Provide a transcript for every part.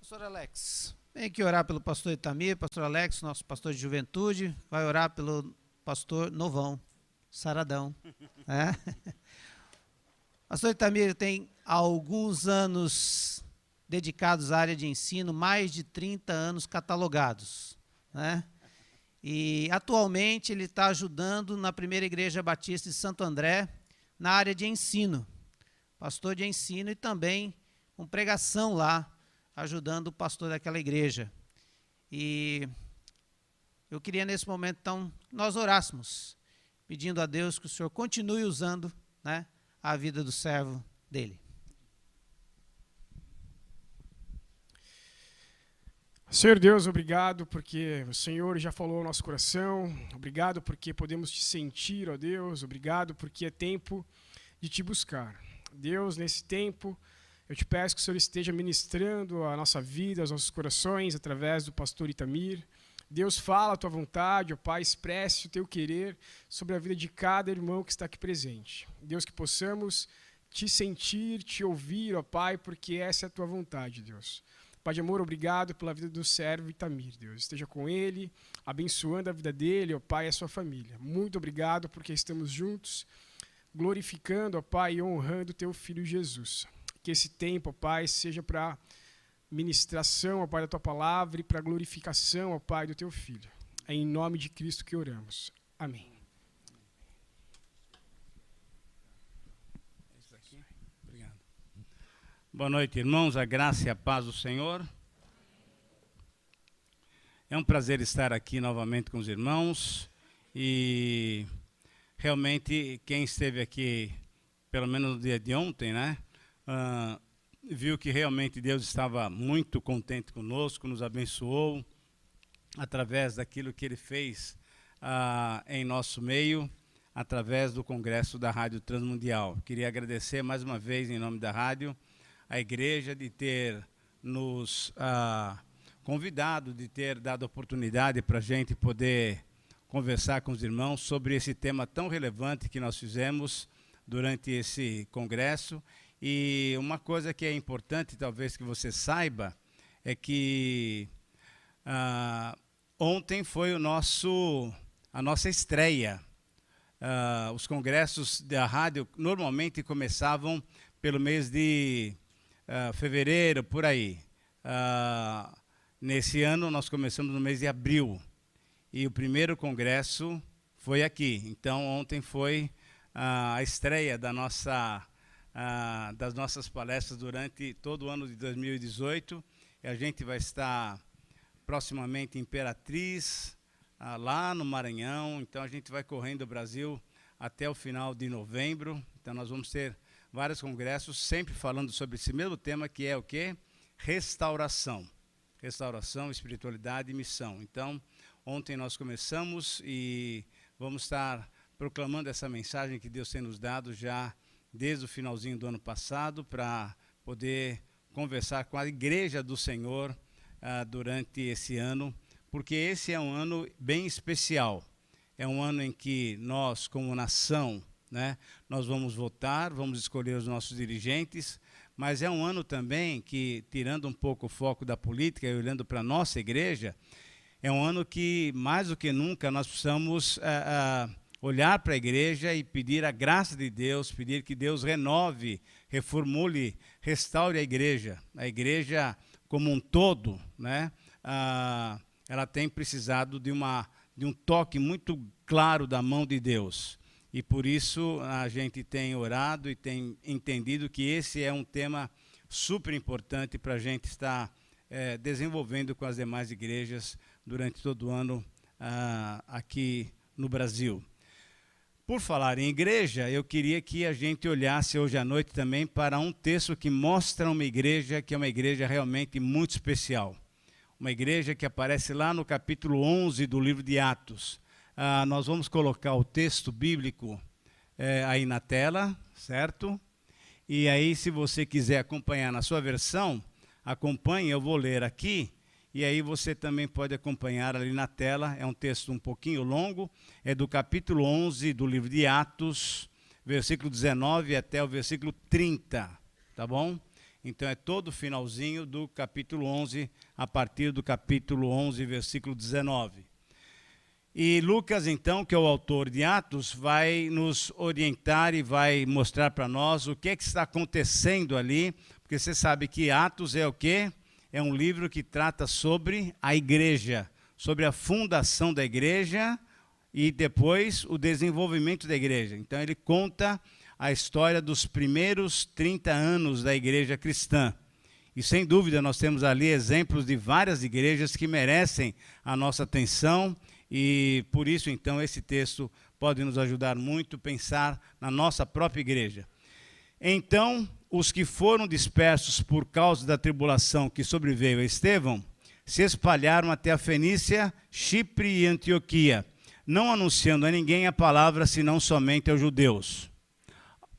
Pastor Alex, vem aqui orar pelo pastor Itamir, pastor Alex, nosso pastor de juventude, vai orar pelo pastor Novão, saradão. Pastor Itamir tem alguns anos dedicados à área de ensino, mais de 30 anos catalogados, né? E atualmente ele está ajudando na Primeira Igreja Batista de Santo André, na área de ensino, pastor de ensino e também com pregação lá, ajudando o pastor daquela igreja. E eu queria nesse momento, então, nós orássemos, pedindo a Deus que o Senhor continue usando, né, a vida do servo dele. Senhor Deus, obrigado porque o Senhor já falou ao nosso coração, obrigado porque podemos te sentir, ó Deus, obrigado porque é tempo de te buscar. Deus, nesse tempo, eu te peço que o Senhor esteja ministrando a nossa vida, aos nossos corações, através do pastor Itamir. Deus, fala a tua vontade, ó Pai, expresse o teu querer sobre a vida de cada irmão que está aqui presente. Deus, que possamos te sentir, te ouvir, ó Pai, porque essa é a tua vontade, Deus. Pai de amor, obrigado pela vida do servo Itamir, Deus. Esteja com ele, abençoando a vida dele, ó Pai, e a sua família. Muito obrigado porque estamos juntos, glorificando, ó Pai, e honrando o teu Filho Jesus. Que esse tempo, ó Pai, seja para ministração, ó Pai, da tua palavra e para glorificação, ó Pai, do teu Filho. É em nome de Cristo que oramos. Amém. Obrigado. Boa noite, irmãos. A graça e a paz do Senhor. É um prazer estar aqui novamente com os irmãos e realmente quem esteve aqui, pelo menos no dia de ontem, né? Viu que realmente Deus estava muito contente conosco, nos abençoou através daquilo que Ele fez em nosso meio, através do Congresso da Rádio Transmundial. Queria agradecer mais uma vez, em nome da rádio, a igreja de ter nos convidado, de ter dado oportunidade para a gente poder conversar com os irmãos sobre esse tema tão relevante que nós fizemos durante esse congresso. E uma coisa que é importante, talvez que você saiba, é que ontem foi a nossa estreia. Os congressos da rádio normalmente começavam pelo mês de fevereiro, por aí. Nesse ano nós começamos no mês de abril. E o primeiro congresso foi aqui. Então ontem foi a estreia das nossas palestras durante todo o ano de 2018. E a gente vai estar proximamente em Imperatriz, lá no Maranhão. Então a gente vai correndo o Brasil até o final de novembro. Então nós vamos ter vários congressos, sempre falando sobre esse mesmo tema, que é o quê? Restauração. Restauração, espiritualidade e missão. Então, ontem nós começamos e vamos estar proclamando essa mensagem que Deus tem nos dado já desde o finalzinho do ano passado, para poder conversar com a igreja do Senhor durante esse ano, porque esse é um ano bem especial. É um ano em que nós, como nação, né, nós vamos votar, vamos escolher os nossos dirigentes, mas é um ano também que, tirando um pouco o foco da política e olhando para a nossa igreja, é um ano que, mais do que nunca, nós precisamos olhar para a igreja e pedir a graça de Deus, pedir que Deus renove, reformule, restaure a igreja como um todo, né? Ela tem precisado de um toque muito claro da mão de Deus. E por isso a gente tem orado e tem entendido que esse é um tema super importante para a gente estar desenvolvendo com as demais igrejas durante todo o ano aqui no Brasil. Por falar em igreja, eu queria que a gente olhasse hoje à noite também para um texto que mostra uma igreja que é uma igreja realmente muito especial. Uma igreja que aparece lá no capítulo 11 do livro de Atos. Nós vamos colocar o texto bíblico aí na tela, certo? E aí, se você quiser acompanhar na sua versão, acompanhe, eu vou ler aqui. E aí você também pode acompanhar ali na tela, é um texto um pouquinho longo, é do capítulo 11 do livro de Atos, versículo 19 até o versículo 30, tá bom? Então é todo o finalzinho do capítulo 11, a partir do capítulo 11, versículo 19. E Lucas, então, que é o autor de Atos, vai nos orientar e vai mostrar para nós o que está acontecendo ali, porque você sabe que Atos é o quê? É um livro que trata sobre a igreja, sobre a fundação da igreja e depois o desenvolvimento da igreja. Então ele conta a história dos primeiros 30 anos da igreja cristã. E sem dúvida nós temos ali exemplos de várias igrejas que merecem a nossa atenção e por isso então esse texto pode nos ajudar muito a pensar na nossa própria igreja. Então, os que foram dispersos por causa da tribulação que sobreveio a Estevão, se espalharam até a Fenícia, Chipre e Antioquia, não anunciando a ninguém a palavra, senão somente aos judeus.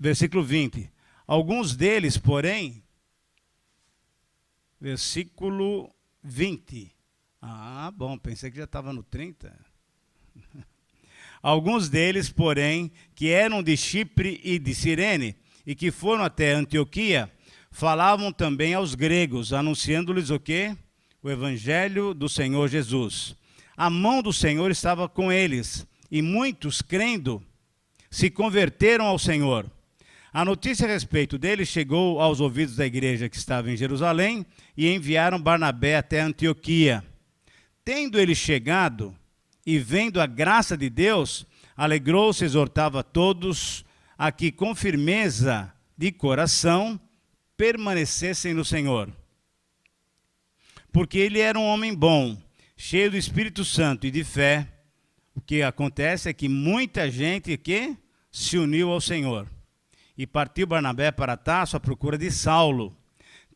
Versículo 20. Alguns deles, porém, versículo 20. Ah, bom, pensei que já estava no 30. Alguns deles, porém, que eram de Chipre e de Cirene, e que foram até Antioquia, falavam também aos gregos, anunciando-lhes o quê? O evangelho do Senhor Jesus. A mão do Senhor estava com eles, e muitos, crendo, se converteram ao Senhor. A notícia a respeito deles chegou aos ouvidos da igreja que estava em Jerusalém, e enviaram Barnabé até Antioquia. Tendo ele chegado, e vendo a graça de Deus, alegrou-se e exortava a todos a que com firmeza de coração permanecessem no Senhor. Porque ele era um homem bom, cheio do Espírito Santo e de fé. O que acontece é que muita gente que se uniu ao Senhor. E partiu Barnabé para Tarso à procura de Saulo.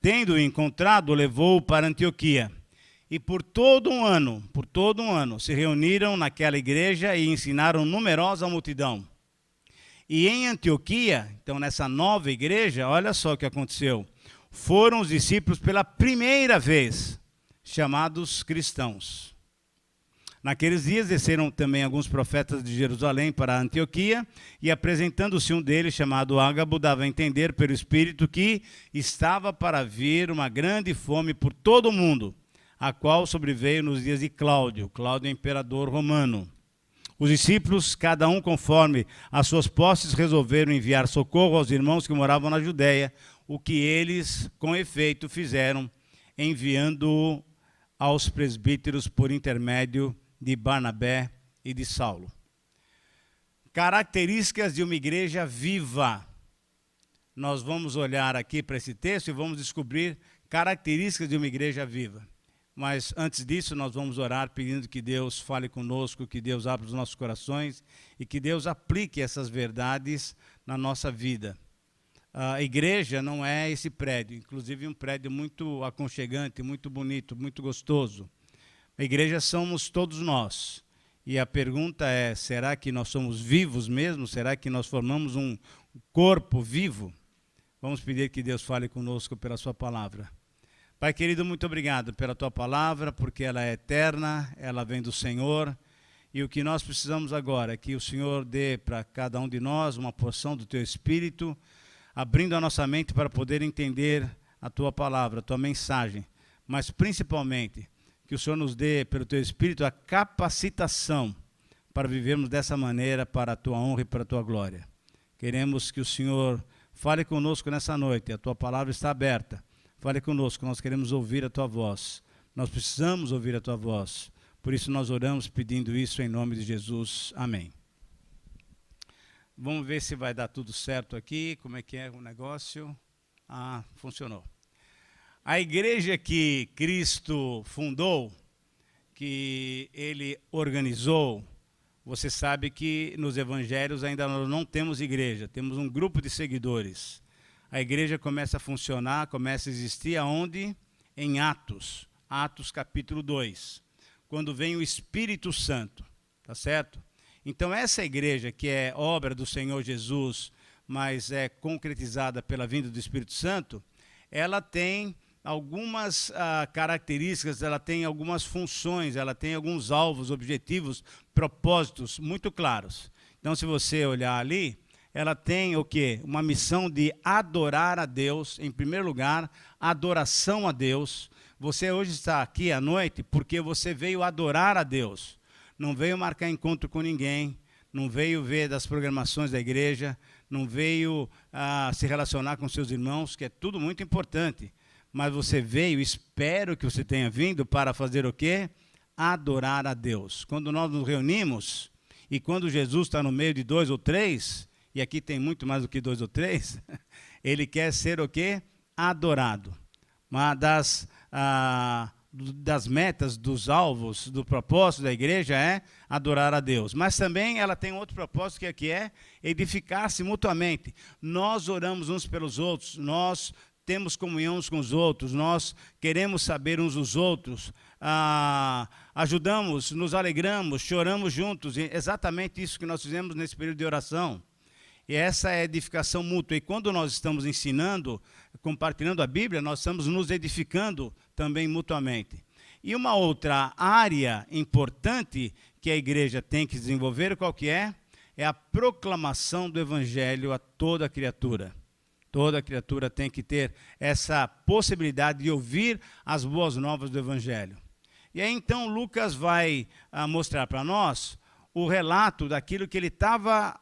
Tendo-o encontrado, levou-o para Antioquia. E por todo um ano, se reuniram naquela igreja e ensinaram numerosa multidão. E em Antioquia, então nessa nova igreja, olha só o que aconteceu. Foram os discípulos pela primeira vez chamados cristãos. Naqueles dias desceram também alguns profetas de Jerusalém para Antioquia, e apresentando-se um deles, chamado Ágabo, dava a entender pelo Espírito que estava para vir uma grande fome por todo o mundo, a qual sobreveio nos dias de Cláudio. Cláudio é imperador romano. Os discípulos, cada um conforme as suas posses, resolveram enviar socorro aos irmãos que moravam na Judéia, o que eles, com efeito, fizeram, enviando-o aos presbíteros por intermédio de Barnabé e de Saulo. Características de uma igreja viva. Nós vamos olhar aqui para esse texto e vamos descobrir características de uma igreja viva. Mas antes disso, nós vamos orar pedindo que Deus fale conosco, que Deus abra os nossos corações e que Deus aplique essas verdades na nossa vida. A igreja não é esse prédio, inclusive um prédio muito aconchegante, muito bonito, muito gostoso. A igreja somos todos nós. E a pergunta é, será que nós somos vivos mesmo? Será que nós formamos um corpo vivo? Vamos pedir que Deus fale conosco pela sua palavra. Pai querido, muito obrigado pela tua palavra, porque ela é eterna, ela vem do Senhor, e o que nós precisamos agora é que o Senhor dê para cada um de nós uma porção do teu Espírito, abrindo a nossa mente para poder entender a tua palavra, a tua mensagem, mas principalmente que o Senhor nos dê, pelo teu Espírito, a capacitação para vivermos dessa maneira para a tua honra e para a tua glória. Queremos que o Senhor fale conosco nessa noite, a tua palavra está aberta. Fale conosco, nós queremos ouvir a tua voz. Nós precisamos ouvir a tua voz. Por isso nós oramos pedindo isso em nome de Jesus. Amém. Vamos ver se vai dar tudo certo aqui. Como é que é o negócio? Ah, funcionou. A igreja que Cristo fundou, que ele organizou, você sabe que nos evangelhos ainda nós não temos igreja, temos um grupo de seguidores. A igreja começa a funcionar, começa a existir aonde? Em Atos. Atos capítulo 2. Quando vem o Espírito Santo. Tá certo? Então essa igreja que é obra do Senhor Jesus, mas é concretizada pela vinda do Espírito Santo, ela tem algumas características, ela tem algumas funções, ela tem alguns alvos, objetivos, propósitos muito claros. Então se você olhar ali, ela tem o quê? Uma missão de adorar a Deus, em primeiro lugar, adoração a Deus. Você hoje está aqui à noite porque você veio adorar a Deus. Não veio marcar encontro com ninguém, não veio ver das programações da igreja, não veio se relacionar com seus irmãos, que é tudo muito importante. Mas você veio, espero que você tenha vindo para fazer o quê? Adorar a Deus. Quando nós nos reunimos, e quando Jesus está no meio de 2 ou 3, e aqui tem muito mais do que 2 ou 3, ele quer ser o quê? Adorado. Uma das metas, dos alvos, do propósito da igreja é adorar a Deus. Mas também ela tem outro propósito que é edificar-se mutuamente. Nós oramos uns pelos outros, nós temos comunhão uns com os outros, nós queremos saber uns dos outros, ajudamos, nos alegramos, choramos juntos. E exatamente isso que nós fizemos nesse período de oração. E essa é a edificação mútua. E quando nós estamos ensinando, compartilhando a Bíblia, nós estamos nos edificando também mutuamente. E uma outra área importante que a igreja tem que desenvolver, qual que é? É a proclamação do Evangelho a toda criatura. Toda criatura tem que ter essa possibilidade de ouvir as boas novas do Evangelho. E aí então Lucas vai mostrar para nós o relato daquilo que ele estava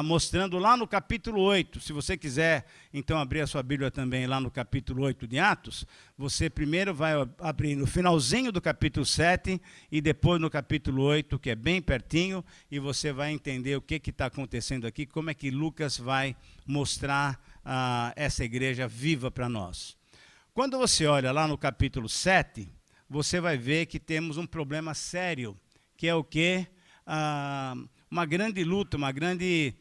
mostrando lá no capítulo 8. Se você quiser, então, abrir a sua Bíblia também lá no capítulo 8 de Atos, você primeiro vai abrir no finalzinho do capítulo 7 e depois no capítulo 8, que é bem pertinho, e você vai entender o que está acontecendo aqui, como é que Lucas vai mostrar essa igreja viva para nós. Quando você olha lá no capítulo 7, você vai ver que temos um problema sério, que é o quê? Uma grande luta, uma grande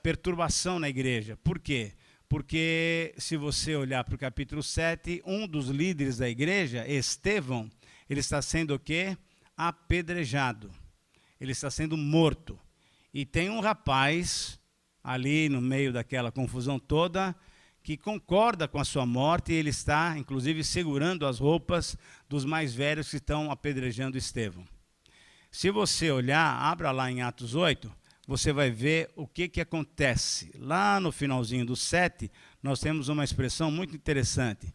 perturbação na igreja. Por quê? Porque se você olhar para o capítulo 7, um dos líderes da igreja, Estevão, ele está sendo o quê? Apedrejado. Ele está sendo morto. E tem um rapaz ali no meio daquela confusão toda que concorda com a sua morte, e ele está, inclusive, segurando as roupas dos mais velhos que estão apedrejando Estevão. Se você olhar, abra lá em Atos 8, você vai ver o que acontece. Lá no finalzinho do 7, nós temos uma expressão muito interessante.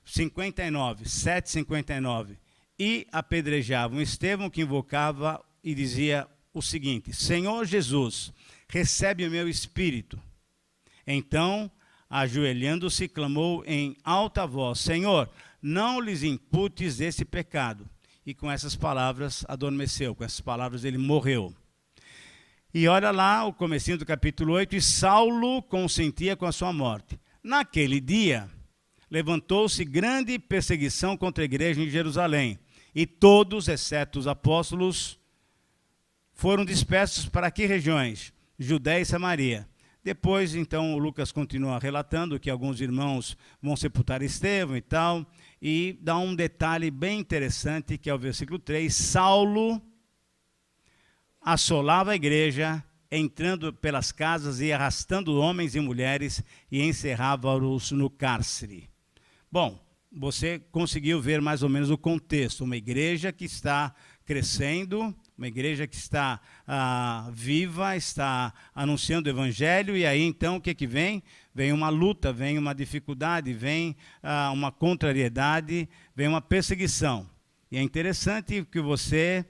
7:59. E apedrejavam Estevão, que invocava e dizia o seguinte: Senhor Jesus, recebe o meu espírito. Então, ajoelhando-se, clamou em alta voz: Senhor, não lhes imputes esse pecado. E com essas palavras adormeceu, com essas palavras ele morreu. E olha lá o comecinho do capítulo 8, e Saulo consentia com a sua morte. Naquele dia, levantou-se grande perseguição contra a igreja em Jerusalém, e todos, exceto os apóstolos, foram dispersos para que regiões? Judéia e Samaria. Depois, então, o Lucas continua relatando que alguns irmãos vão sepultar Estevão e tal, e dá um detalhe bem interessante, que é o versículo 3, Saulo assolava a igreja, entrando pelas casas e arrastando homens e mulheres, e encerrava-os no cárcere. Bom, você conseguiu ver mais ou menos o contexto, uma igreja que está crescendo, uma igreja que está viva, está anunciando o evangelho, e aí então o que vem? Vem uma luta, vem uma dificuldade, vem uma contrariedade, vem uma perseguição. E é interessante que você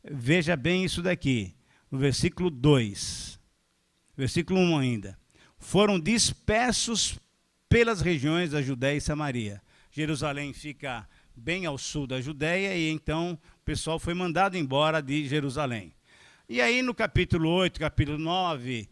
veja bem isso daqui, no versículo 2, versículo 1 ainda. Foram dispersos pelas regiões da Judéia e Samaria. Jerusalém fica bem ao sul da Judéia, e então o pessoal foi mandado embora de Jerusalém. E aí no capítulo 8, capítulo 9,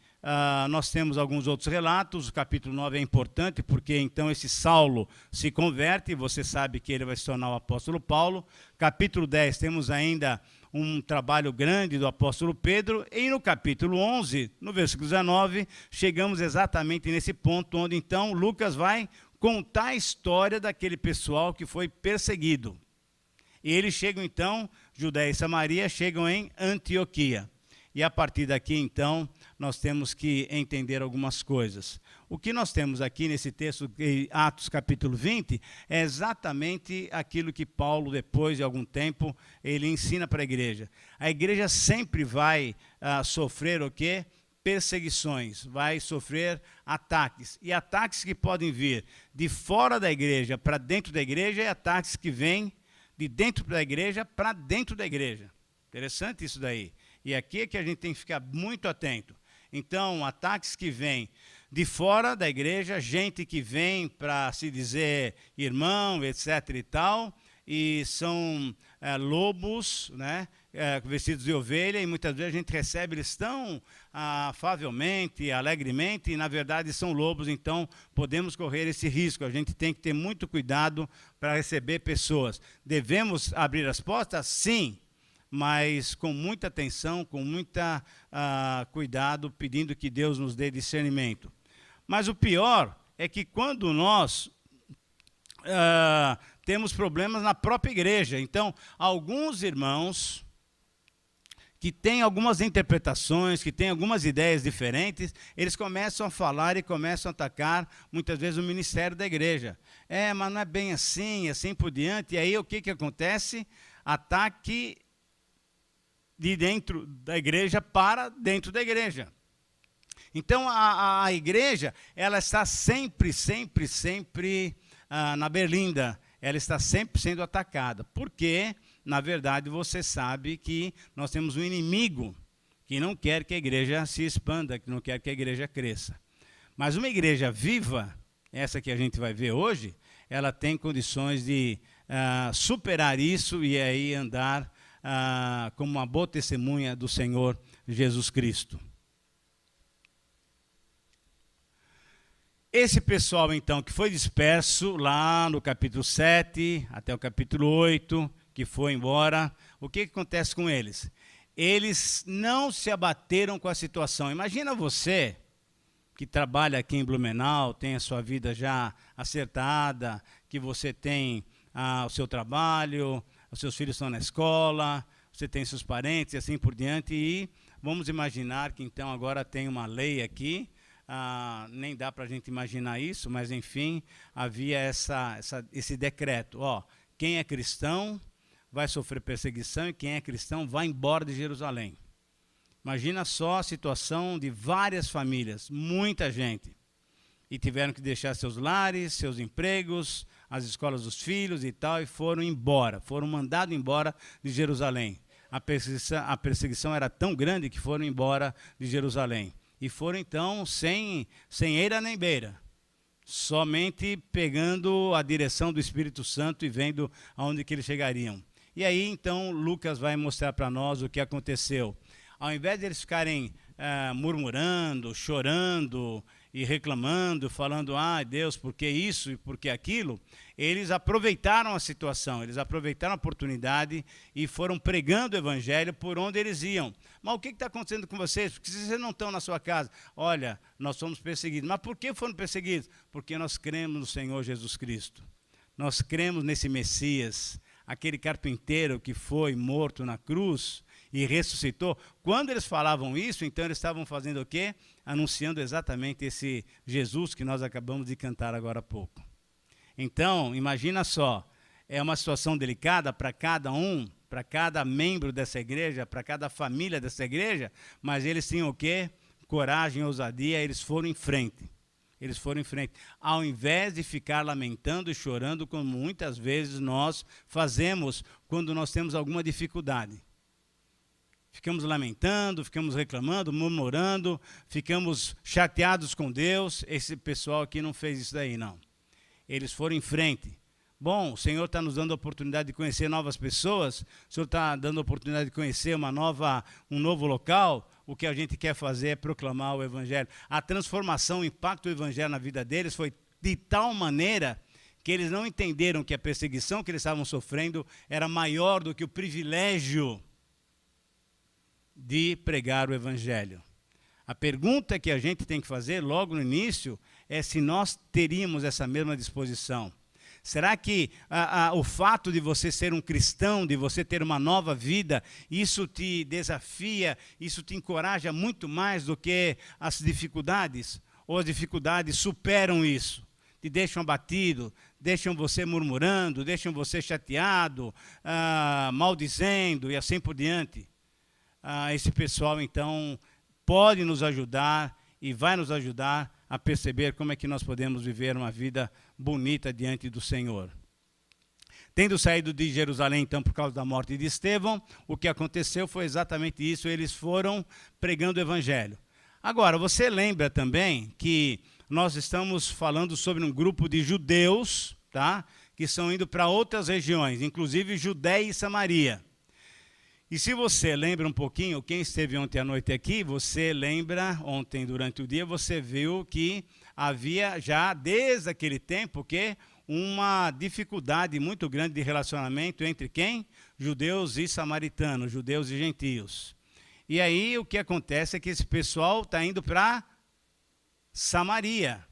nós temos alguns outros relatos. O capítulo 9 é importante porque então esse Saulo se converte, e você sabe que ele vai se tornar o apóstolo Paulo. Capítulo 10 temos ainda um trabalho grande do apóstolo Pedro, e no capítulo 11, no versículo 19, chegamos exatamente nesse ponto onde então Lucas vai contar a história daquele pessoal que foi perseguido. E eles chegam então, Judéia e Samaria, chegam em Antioquia. E a partir daqui então, nós temos que entender algumas coisas. O que nós temos aqui nesse texto, Atos capítulo 20, é exatamente aquilo que Paulo, depois de algum tempo, ele ensina para a igreja. A igreja sempre vai sofrer o quê? perseguições, vai sofrer ataques. E ataques que podem vir de fora da igreja para dentro da igreja e ataques que vêm de dentro da igreja para dentro da igreja. Interessante isso daí. E aqui é que a gente tem que ficar muito atento. Então, ataques que vêm de fora da igreja, gente que vem para se dizer irmão, etc. e tal, e são lobos, né? Vestidos de ovelha, e muitas vezes a gente recebe eles tão afavelmente, alegremente, e na verdade são lobos, então podemos correr esse risco. A gente tem que ter muito cuidado para receber pessoas. Devemos abrir as portas? Sim, mas com muita atenção, com muita cuidado, pedindo que Deus nos dê discernimento. Mas o pior é que quando nós temos problemas na própria igreja, então alguns irmãos que têm algumas interpretações, que têm algumas ideias diferentes, eles começam a falar e começam a atacar, muitas vezes, o ministério da igreja. Mas não é bem assim, assim por diante. E aí o que acontece? Ataque de dentro da igreja para dentro da igreja. Então, a igreja, ela está sempre na berlinda. Ela está sempre sendo atacada. Por quê? Na verdade, você sabe que nós temos um inimigo que não quer que a igreja se expanda, que não quer que a igreja cresça. Mas uma igreja viva, essa que a gente vai ver hoje, ela tem condições de superar isso e aí andar como uma boa testemunha do Senhor Jesus Cristo. Esse pessoal, então, que foi disperso lá no capítulo 7 até o capítulo 8, que foi embora, o que acontece com eles? Eles não se abateram com a situação. Imagina você, que trabalha aqui em Blumenau, tem a sua vida já acertada, que você tem o seu trabalho, os seus filhos estão na escola, você tem seus parentes e assim por diante, e vamos imaginar que então agora tem uma lei aqui, nem dá para a gente imaginar isso, mas enfim, havia esse decreto, quem é cristão vai sofrer perseguição e quem é cristão vai embora de Jerusalém. Imagina só a situação de várias famílias, muita gente, e tiveram que deixar seus lares, seus empregos, as escolas dos filhos e tal, e foram embora, foram mandados embora de Jerusalém. A perseguição era tão grande que foram embora de Jerusalém. E foram então sem eira nem beira, somente pegando a direção do Espírito Santo e vendo aonde que eles chegariam. E aí então Lucas vai mostrar para nós o que aconteceu. Ao invés de eles ficarem murmurando, chorando e reclamando, falando, Deus, por que isso e por que aquilo, eles aproveitaram a situação, eles aproveitaram a oportunidade e foram pregando o evangelho por onde eles iam. Mas o que está acontecendo com vocês? Porque vocês não estão na sua casa. Olha, nós somos perseguidos. Mas por que foram perseguidos? Porque nós cremos no Senhor Jesus Cristo. Nós cremos nesse Messias, aquele carpinteiro que foi morto na cruz e ressuscitou. Quando eles falavam isso, então eles estavam fazendo o quê? Anunciando exatamente esse Jesus que nós acabamos de cantar agora há pouco. Então, imagina só, é uma situação delicada para cada um, para cada membro dessa igreja, para cada família dessa igreja, mas eles tinham o quê? Coragem, ousadia, eles foram em frente. Eles foram em frente. Ao invés de ficar lamentando e chorando, como muitas vezes nós fazemos quando nós temos alguma dificuldade. Ficamos lamentando, ficamos reclamando, murmurando, ficamos chateados com Deus. Esse pessoal aqui não fez isso daí, não. Eles foram em frente. Bom, o Senhor está nos dando a oportunidade de conhecer novas pessoas, o Senhor está dando a oportunidade de conhecer um novo local. O que a gente quer fazer é proclamar o Evangelho. A transformação, o impacto do Evangelho na vida deles foi de tal maneira que eles não entenderam que a perseguição que eles estavam sofrendo era maior do que o privilégio de pregar o Evangelho. A pergunta que a gente tem que fazer logo no início é se nós teríamos essa mesma disposição. Será que o fato de você ser um cristão, de você ter uma nova vida, isso te desafia, isso te encoraja muito mais do que as dificuldades? Ou as dificuldades superam isso? Te deixam abatido, deixam você murmurando, deixam você chateado, maldizendo e assim por diante? Esse pessoal, então, pode nos ajudar e vai nos ajudar a perceber como é que nós podemos viver uma vida bonita diante do Senhor. Tendo saído de Jerusalém, então, por causa da morte de Estevão, o que aconteceu foi exatamente isso, eles foram pregando o evangelho. Agora, você lembra também que nós estamos falando sobre um grupo de judeus, tá? Que estão indo para outras regiões, inclusive Judéia e Samaria. E se você lembra um pouquinho, quem esteve ontem à noite aqui, você lembra, ontem durante o dia, você viu que havia já, desde aquele tempo, que uma dificuldade muito grande de relacionamento entre quem? Judeus e samaritanos, judeus e gentios. E aí o que acontece é que esse pessoal está indo para Samaria,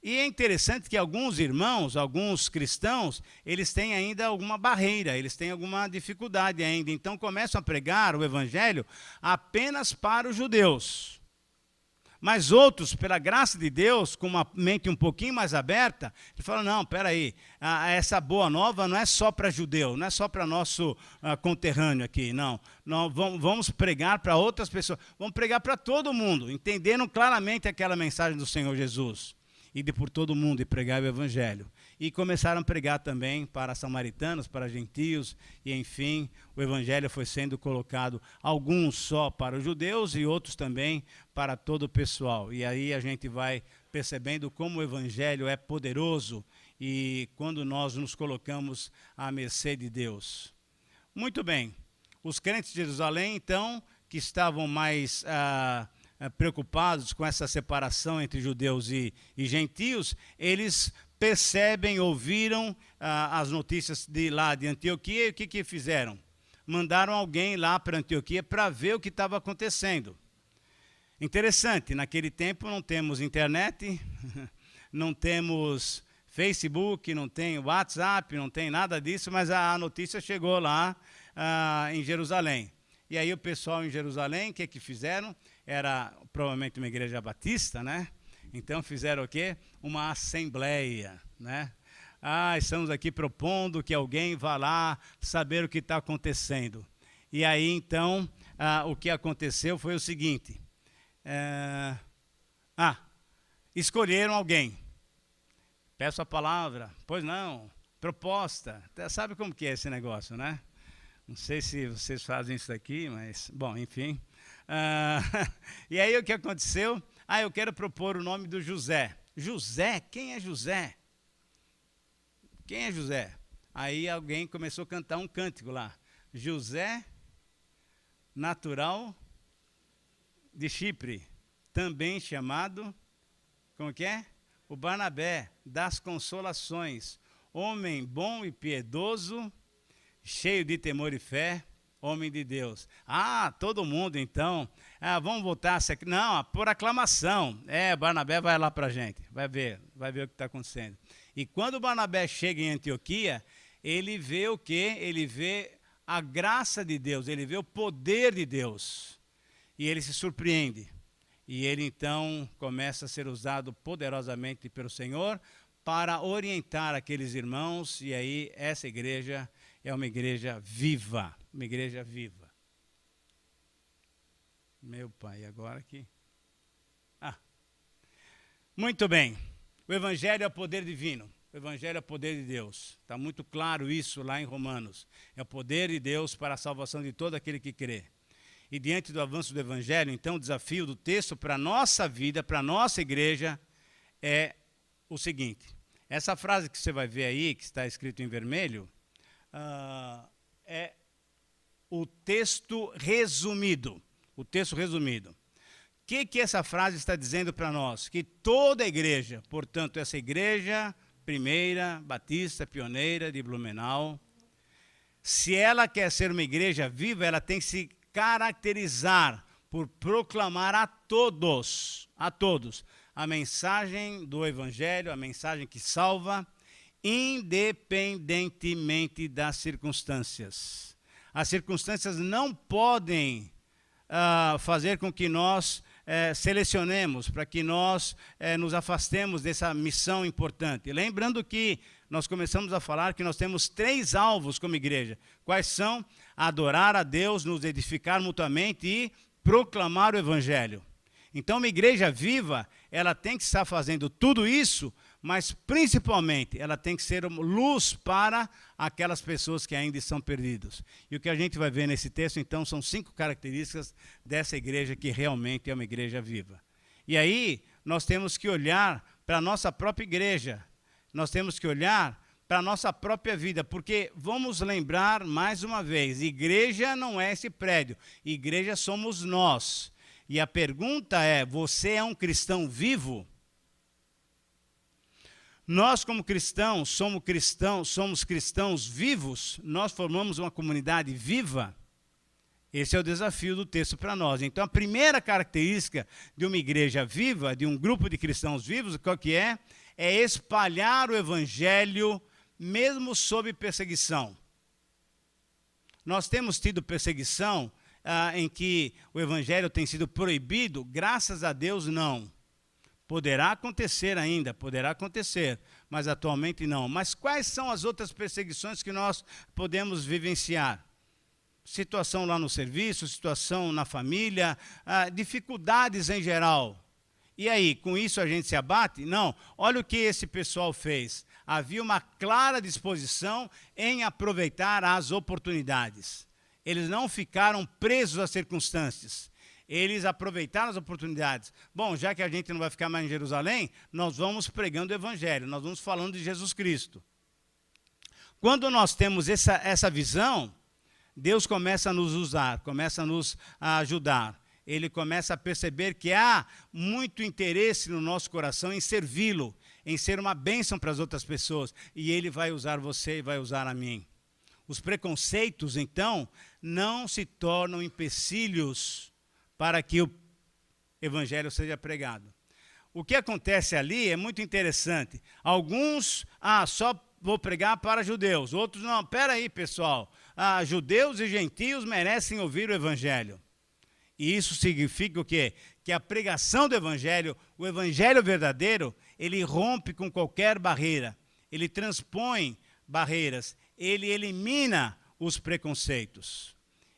E é interessante que alguns irmãos, alguns cristãos, eles têm ainda alguma barreira, eles têm alguma dificuldade ainda. Então começam a pregar o evangelho apenas para os judeus. Mas outros, pela graça de Deus, com uma mente um pouquinho mais aberta, ele fala, não, peraí, essa boa nova não é só para judeu, não é só para nosso conterrâneo aqui, não vamos pregar para outras pessoas, vamos pregar para todo mundo, entendendo claramente aquela mensagem do Senhor Jesus. E de por todo mundo e pregar o evangelho. E começaram a pregar também para samaritanos, para gentios, e enfim, o evangelho foi sendo colocado, alguns só para os judeus e outros também para todo o pessoal. E aí a gente vai percebendo como o evangelho é poderoso e quando nós nos colocamos à mercê de Deus. Muito bem, os crentes de Jerusalém, então, que estavam mais preocupados com essa separação entre judeus e gentios, eles percebem, ouviram as notícias de lá de Antioquia, e o que fizeram? Mandaram alguém lá para Antioquia para ver o que estava acontecendo. Interessante, naquele tempo não temos internet, não temos Facebook, não tem WhatsApp, não tem nada disso, mas a notícia chegou lá em Jerusalém. E aí o pessoal em Jerusalém, o que fizeram? Era provavelmente uma igreja batista, né? Então fizeram o quê? Uma assembleia, né? Estamos aqui propondo que alguém vá lá saber o que está acontecendo. E aí então, o que aconteceu foi o seguinte. Escolheram alguém. Peço a palavra. Pois não, proposta. Sabe como que é esse negócio, né? Não sei se vocês fazem isso aqui, mas, bom, enfim. E aí o que aconteceu? Eu quero propor o nome do José. José? Quem é José? Quem é José? Aí alguém começou a cantar um cântico lá. José, natural de Chipre, também chamado, como que é? O Barnabé, das consolações, homem bom e piedoso, cheio de temor e fé, homem de Deus. Todo mundo então, vamos voltar a ser... Não, por aclamação. Barnabé vai lá para a gente, vai ver o que está acontecendo. E quando Barnabé chega em Antioquia, ele vê o quê? Ele vê a graça de Deus, ele vê o poder de Deus. E ele se surpreende. E ele então começa a ser usado poderosamente pelo Senhor para orientar aqueles irmãos, e aí essa igreja é uma igreja viva, uma igreja viva. Meu pai, agora aqui. Muito bem, o evangelho é o poder divino, o evangelho é o poder de Deus. Está muito claro isso lá em Romanos. É o poder de Deus para a salvação de todo aquele que crê. E diante do avanço do evangelho, então o desafio do texto para a nossa vida, para a nossa igreja, é o seguinte. Essa frase que você vai ver aí, que está escrito em vermelho, é o texto resumido. O texto resumido. O que essa frase está dizendo para nós? Que toda a igreja, portanto, essa igreja primeira, batista, pioneira de Blumenau, se ela quer ser uma igreja viva, ela tem que se caracterizar por proclamar a todos, a mensagem do evangelho, a mensagem que salva, independentemente das circunstâncias. As circunstâncias não podem fazer com que nós selecionemos, para que nós nos afastemos dessa missão importante. Lembrando que nós começamos a falar que nós temos 3 alvos como igreja. Quais são? Adorar a Deus, nos edificar mutuamente e proclamar o evangelho. Então, uma igreja viva, ela tem que estar fazendo tudo isso, mas principalmente ela tem que ser luz para aquelas pessoas que ainda estão perdidas. E o que a gente vai ver nesse texto, então, são 5 características dessa igreja que realmente é uma igreja viva. E aí, nós temos que olhar para a nossa própria igreja, nós temos que olhar para a nossa própria vida, porque vamos lembrar mais uma vez, igreja não é esse prédio, igreja somos nós. E a pergunta é, você é um cristão vivo? Nós, como cristãos, somos cristãos vivos? Nós formamos uma comunidade viva? Esse é o desafio do texto para nós. Então, a primeira característica de uma igreja viva, de um grupo de cristãos vivos, qual que é? É espalhar o evangelho, mesmo sob perseguição. Nós temos tido perseguição em que o evangelho tem sido proibido? Graças a Deus, não. Poderá acontecer ainda, poderá acontecer, mas atualmente não. Mas quais são as outras perseguições que nós podemos vivenciar? Situação lá no serviço, situação na família, dificuldades em geral. E aí, com isso a gente se abate? Não. Olha o que esse pessoal fez. Havia uma clara disposição em aproveitar as oportunidades. Eles não ficaram presos às circunstâncias. Eles aproveitaram as oportunidades. Bom, já que a gente não vai ficar mais em Jerusalém, nós vamos pregando o evangelho, nós vamos falando de Jesus Cristo. Quando nós temos essa visão, Deus começa a nos usar, começa a nos ajudar. Ele começa a perceber que há muito interesse no nosso coração em servi-lo, em ser uma bênção para as outras pessoas. E ele vai usar você e vai usar a mim. Os preconceitos, então, não se tornam empecilhos para que o evangelho seja pregado. O que acontece ali é muito interessante. Alguns, só vou pregar para judeus. Outros, não, espera aí, pessoal. Judeus e gentios merecem ouvir o evangelho. E isso significa o quê? Que a pregação do evangelho, o evangelho verdadeiro, ele rompe com qualquer barreira. Ele transpõe barreiras. Ele elimina os preconceitos.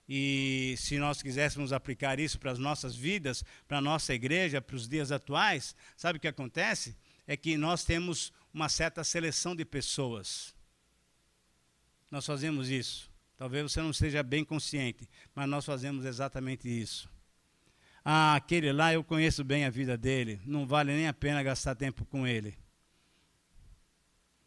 E se nós quiséssemos aplicar isso para as nossas vidas, para a nossa igreja, para os dias atuais, sabe o que acontece? É que nós temos uma certa seleção de pessoas. Nós fazemos isso. Talvez você não esteja bem consciente, mas nós fazemos exatamente isso. Aquele lá, eu conheço bem a vida dele, não vale nem a pena gastar tempo com ele.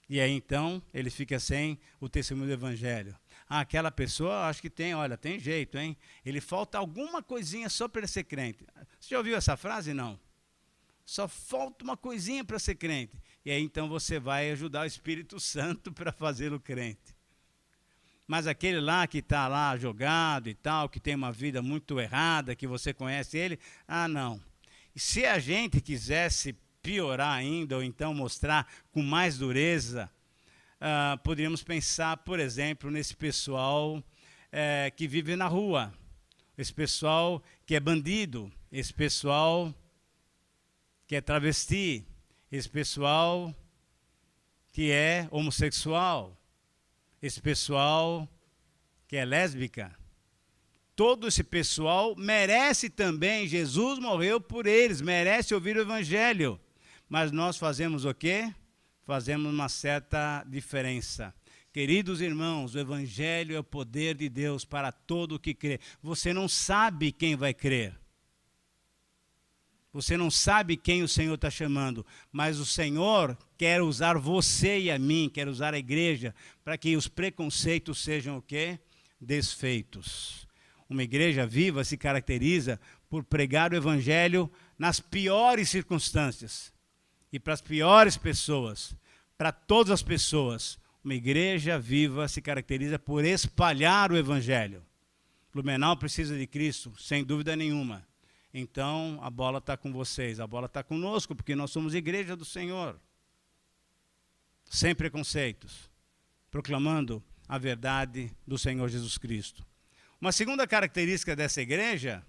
E aí, então, ele fica sem o testemunho do evangelho. Aquela pessoa, acho que tem jeito, hein? Ele falta alguma coisinha só para ele ser crente. Você já ouviu essa frase? Não. Só falta uma coisinha para ser crente. E aí, então, você vai ajudar o Espírito Santo para fazê-lo crente. Mas aquele lá que está lá jogado e tal, que tem uma vida muito errada, que você conhece ele, não. E se a gente quisesse piorar ainda, ou então mostrar com mais dureza, poderíamos pensar, por exemplo, nesse pessoal que vive na rua, esse pessoal que é bandido, esse pessoal que é travesti, esse pessoal que é homossexual, esse pessoal que é lésbica. Todo esse pessoal merece também, Jesus morreu por eles, merece ouvir o evangelho. Mas nós fazemos o quê? Fazemos uma certa diferença. Queridos irmãos, o evangelho é o poder de Deus para todo o que crê. Você não sabe quem vai crer. Você não sabe quem o Senhor está chamando, mas o Senhor quer usar você e a mim, quer usar a igreja, para que os preconceitos sejam o quê? Desfeitos. Uma igreja viva se caracteriza por pregar o evangelho nas piores circunstâncias e para as piores pessoas, para todas as pessoas. Uma igreja viva se caracteriza por espalhar o evangelho. Blumenau precisa de Cristo, sem dúvida nenhuma. Então, a bola está com vocês, a bola está conosco, porque nós somos igreja do Senhor. Sem preconceitos, proclamando a verdade do Senhor Jesus Cristo. Uma segunda característica dessa igreja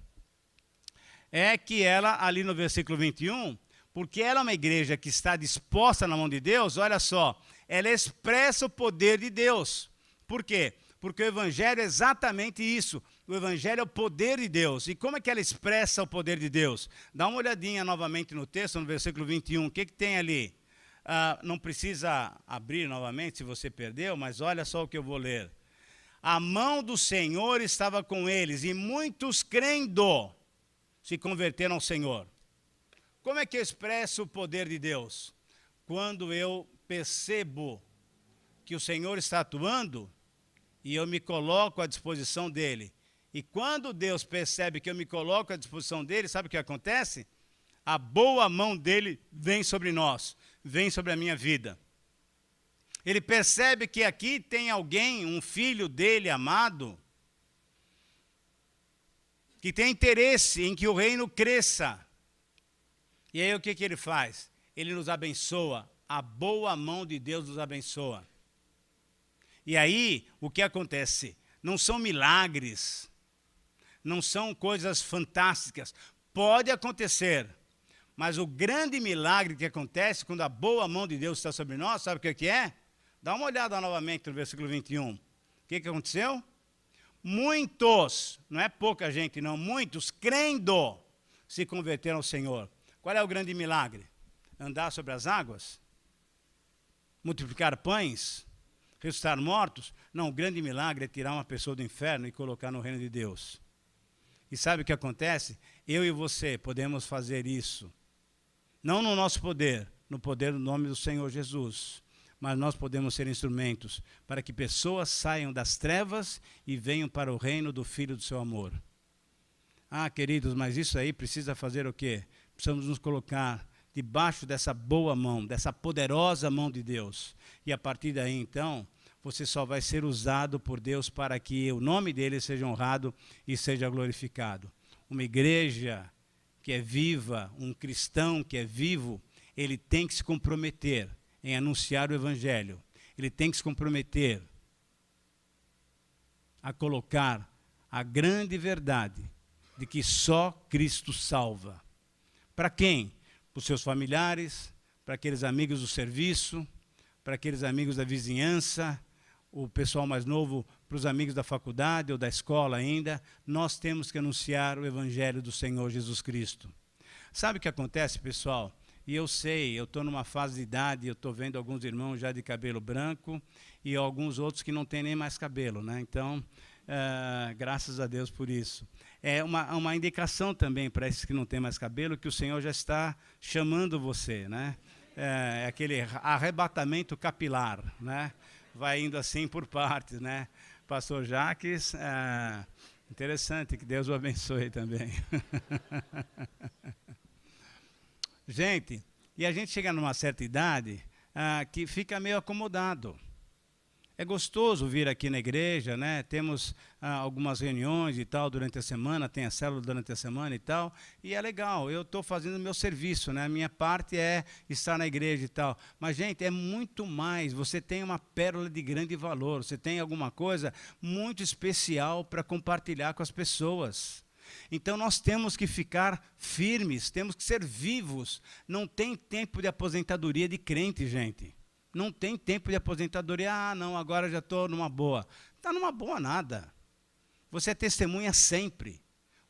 é que ela, ali no versículo 21, porque ela é uma igreja que está disposta na mão de Deus, olha só, ela expressa o poder de Deus. Por quê? Porque o evangelho é exatamente isso, O Evangelho é o poder de Deus. E como é que ela expressa o poder de Deus? Dá uma olhadinha novamente no texto, no versículo 21. O que tem ali? Não precisa abrir novamente se você perdeu, mas olha só o que eu vou ler. A mão do Senhor estava com eles, e muitos crendo se converteram ao Senhor. Como é que eu expresso o poder de Deus? Quando eu percebo que o Senhor está atuando e eu me coloco à disposição dele. E quando Deus percebe que eu me coloco à disposição dele, sabe o que acontece? A boa mão dele vem sobre nós, vem sobre a minha vida. Ele percebe que aqui tem alguém, um filho dele amado, que tem interesse em que o reino cresça. E aí o que ele faz? Ele nos abençoa, a boa mão de Deus nos abençoa. E aí o que acontece? Não são milagres, não são coisas fantásticas. Pode acontecer, mas o grande milagre que acontece quando a boa mão de Deus está sobre nós, sabe o que é? Dá uma olhada novamente no versículo 21. O que aconteceu? Muitos, não é pouca gente não, muitos crendo se converteram ao Senhor. Qual é o grande milagre? Andar sobre as águas? Multiplicar pães? Ressuscitar mortos? Não, o grande milagre é tirar uma pessoa do inferno e colocar no reino de Deus. E sabe o que acontece? Eu e você podemos fazer isso. Não no nosso poder, no poder do nome do Senhor Jesus. Mas nós podemos ser instrumentos para que pessoas saiam das trevas e venham para o reino do Filho do seu amor. Ah, queridos, mas isso aí precisa fazer o quê? Precisamos nos colocar debaixo dessa boa mão, dessa poderosa mão de Deus. E a partir daí, então, você só vai ser usado por Deus para que o nome dele seja honrado e seja glorificado. Uma igreja que é viva, um cristão que é vivo, ele tem que se comprometer em anunciar o Evangelho. Ele tem que se comprometer a colocar a grande verdade de que só Cristo salva. Para quem? Para os seus familiares, para aqueles amigos do serviço, para aqueles amigos da vizinhança, o pessoal mais novo, para os amigos da faculdade ou da escola ainda. Nós temos que anunciar o Evangelho do Senhor Jesus Cristo. Sabe o que acontece, pessoal? E eu sei, eu estou numa fase de idade, eu estou vendo alguns irmãos já de cabelo branco e alguns outros que não têm nem mais cabelo, né? Então, graças a Deus por isso. É uma indicação também para esses que não têm mais cabelo, que o Senhor já está chamando você, né? É aquele arrebatamento capilar, né? Vai indo assim por partes, né? Pastor Jaques, interessante, que Deus o abençoe também. Gente, e a gente chega numa certa idade que fica meio acomodado. É gostoso vir aqui na igreja, né? Temos algumas reuniões e tal durante a semana, tem a célula durante a semana e tal, e é legal, eu estou fazendo o meu serviço, né? A minha parte é estar na igreja e tal. Mas, gente, é muito mais, você tem uma pérola de grande valor, você tem alguma coisa muito especial para compartilhar com as pessoas. Então nós temos que ficar firmes, temos que ser vivos. Não tem tempo de aposentadoria de crente, gente. Não tem tempo de aposentadoria. Ah, não, agora já estou numa boa. Não está numa boa nada. Você é testemunha sempre.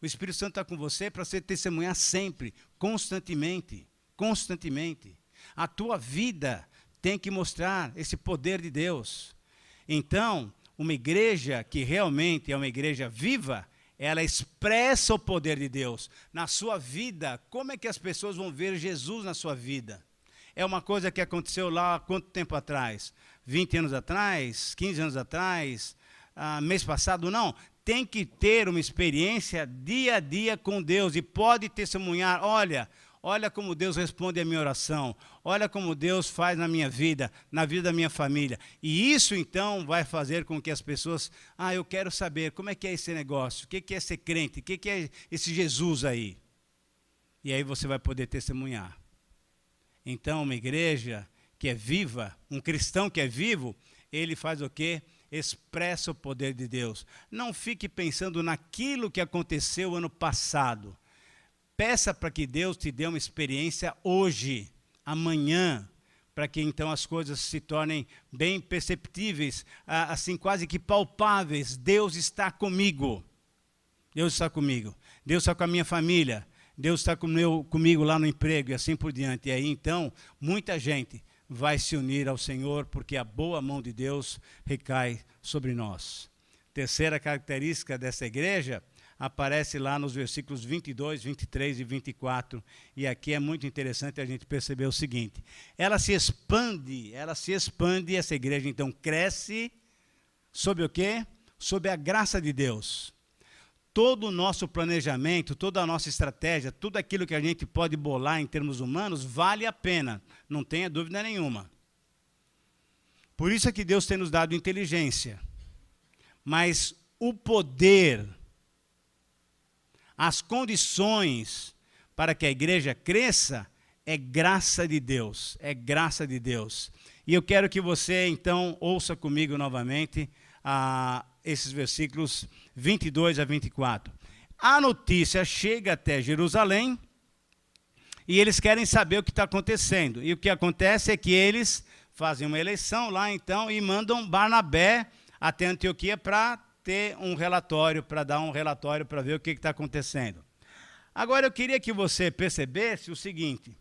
O Espírito Santo está com você para você testemunhar sempre, constantemente, constantemente. A tua vida tem que mostrar esse poder de Deus. Então, uma igreja que realmente é uma igreja viva, ela expressa o poder de Deus na sua vida. Como é que as pessoas vão ver Jesus na sua vida? É uma coisa que aconteceu lá há quanto tempo atrás? 20 anos atrás? 15 anos atrás? Mês passado? Não. Tem que ter uma experiência dia a dia com Deus e pode testemunhar. Olha como Deus responde a minha oração. Olha como Deus faz na minha vida, na vida da minha família. E isso, então, vai fazer com que as pessoas... eu quero saber como é que é esse negócio, o que é ser crente, o que é esse Jesus aí. E aí você vai poder testemunhar. Então, uma igreja que é viva, um cristão que é vivo, ele faz o quê? Expressa o poder de Deus. Não fique pensando naquilo que aconteceu ano passado. Peça para que Deus te dê uma experiência hoje, amanhã, para que então as coisas se tornem bem perceptíveis, assim quase que palpáveis. Deus está comigo. Deus está comigo. Deus está com a minha família. Deus está comigo lá no emprego e assim por diante. E aí, então, muita gente vai se unir ao Senhor, porque a boa mão de Deus recai sobre nós. Terceira característica dessa igreja aparece lá nos versículos 22, 23 e 24. E aqui é muito interessante a gente perceber o seguinte. Ela se expande, essa igreja então cresce sob o quê? Sob a graça de Deus. Todo o nosso planejamento, toda a nossa estratégia, tudo aquilo que a gente pode bolar em termos humanos, vale a pena, não tenha dúvida nenhuma. Por isso é que Deus tem nos dado inteligência. Mas o poder, as condições para que a igreja cresça, é graça de Deus, é graça de Deus. E eu quero que você, então, ouça comigo novamente esses versículos 22 a 24. A notícia chega até Jerusalém e eles querem saber o que está acontecendo. E o que acontece é que eles fazem uma eleição lá, então, e mandam Barnabé até Antioquia para ter um relatório, para dar um relatório, para ver o que está acontecendo. Agora, eu queria que você percebesse o seguinte.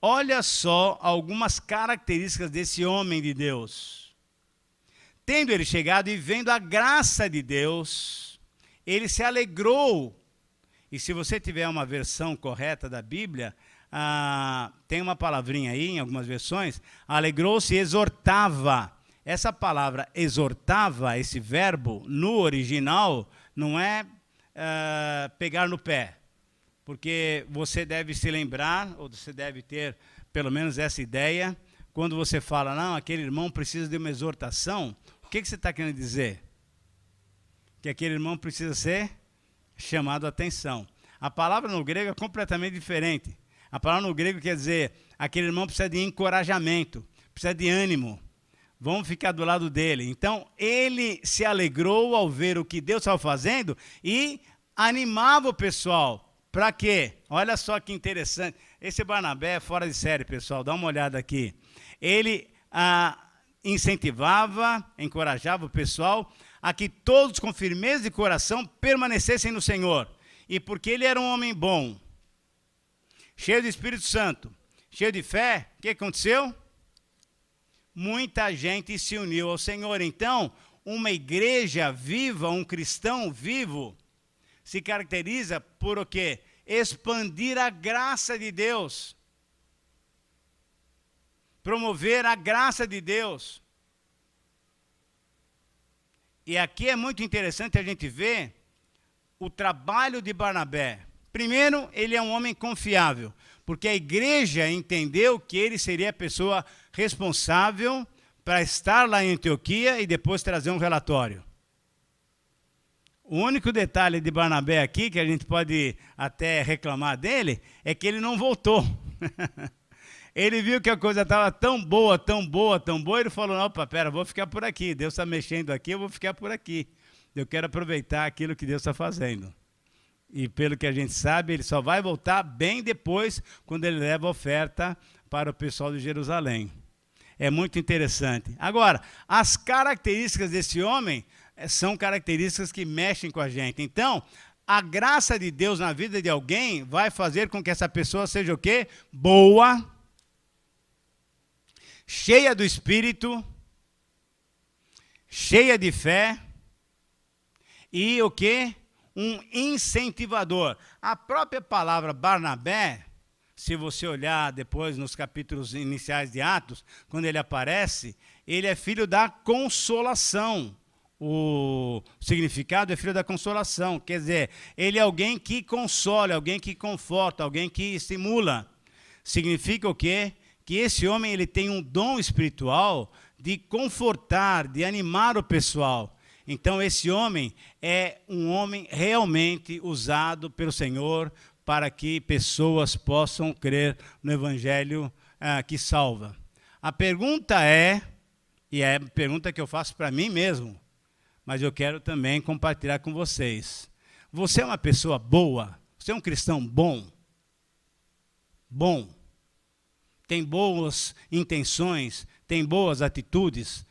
Olha só algumas características desse homem de Deus. Tendo ele chegado e vendo a graça de Deus, ele se alegrou. E se você tiver uma versão correta da Bíblia, tem uma palavrinha aí, em algumas versões, alegrou-se e exortava. Essa palavra exortava, esse verbo, no original, não é pegar no pé. Porque você deve se lembrar, ou você deve ter pelo menos essa ideia, quando você fala, não, aquele irmão precisa de uma exortação, o que você está querendo dizer? Que aquele irmão precisa ser chamado a atenção. A palavra no grego é completamente diferente. A palavra no grego quer dizer, aquele irmão precisa de encorajamento, precisa de ânimo. Vamos ficar do lado dele. Então, ele se alegrou ao ver o que Deus estava fazendo e animava o pessoal. Para quê? Olha só que interessante. Esse Barnabé é fora de série, pessoal. Dá uma olhada aqui. Ele incentivava, encorajava o pessoal a que todos com firmeza de coração permanecessem no Senhor. E porque ele era um homem bom, cheio do Espírito Santo, cheio de fé, o que aconteceu? Muita gente se uniu ao Senhor. Então, uma igreja viva, um cristão vivo, se caracteriza por o quê? Expandir a graça de Deus. Promover a graça de Deus. E aqui é muito interessante a gente ver o trabalho de Barnabé. Primeiro, ele é um homem confiável, porque a igreja entendeu que ele seria a pessoa responsável para estar lá em Antioquia e depois trazer um relatório. O único detalhe de Barnabé aqui, que a gente pode até reclamar dele, é que ele não voltou. Ele viu que a coisa estava tão boa, tão boa, tão boa, ele falou, opa, pera, vou ficar por aqui, Deus está mexendo aqui, eu vou ficar por aqui. Eu quero aproveitar aquilo que Deus está fazendo. E pelo que a gente sabe, ele só vai voltar bem depois, quando ele leva a oferta para o pessoal de Jerusalém. É muito interessante. Agora, as características desse homem são características que mexem com a gente. Então, a graça de Deus na vida de alguém vai fazer com que essa pessoa seja o quê? Boa, cheia do Espírito, cheia de fé e o quê? Um incentivador. A própria palavra Barnabé, se você olhar depois nos capítulos iniciais de Atos, quando ele aparece, ele é filho da consolação. O significado é filho da consolação, quer dizer, ele é alguém que consola, alguém que conforta, alguém que estimula. Significa o quê? Que esse homem ele tem um dom espiritual de confortar, de animar o pessoal. Então esse homem é um homem realmente usado pelo Senhor para que pessoas possam crer no Evangelho que salva. A pergunta é, e é a pergunta que eu faço para mim mesmo, mas eu quero também compartilhar com vocês. Você é uma pessoa boa? Você é um cristão bom? Bom. Tem boas intenções? Tem boas atitudes?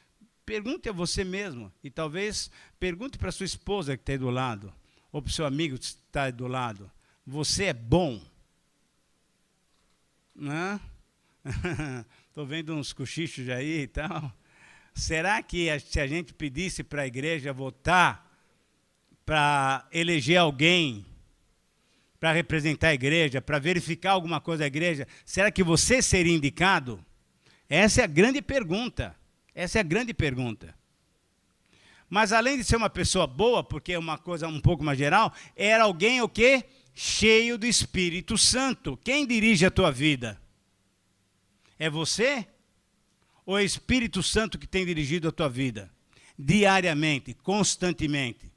Pergunte a você mesmo. E talvez pergunte para sua esposa que está aí do lado. ou para o seu amigo que está do lado: você é bom? Né? Estou vendo uns cochichos aí e tal. Será que se a gente pedisse para a igreja votar para eleger alguém, para representar a igreja, para verificar alguma coisa da igreja, será que você seria indicado? Essa é a grande pergunta. Essa é a grande pergunta. Mas além de ser uma pessoa boa, porque é uma coisa um pouco mais geral, era alguém o quê? Cheio do Espírito Santo. Quem dirige a tua vida? É você? Ou é o Espírito Santo que tem dirigido a tua vida? Diariamente, constantemente.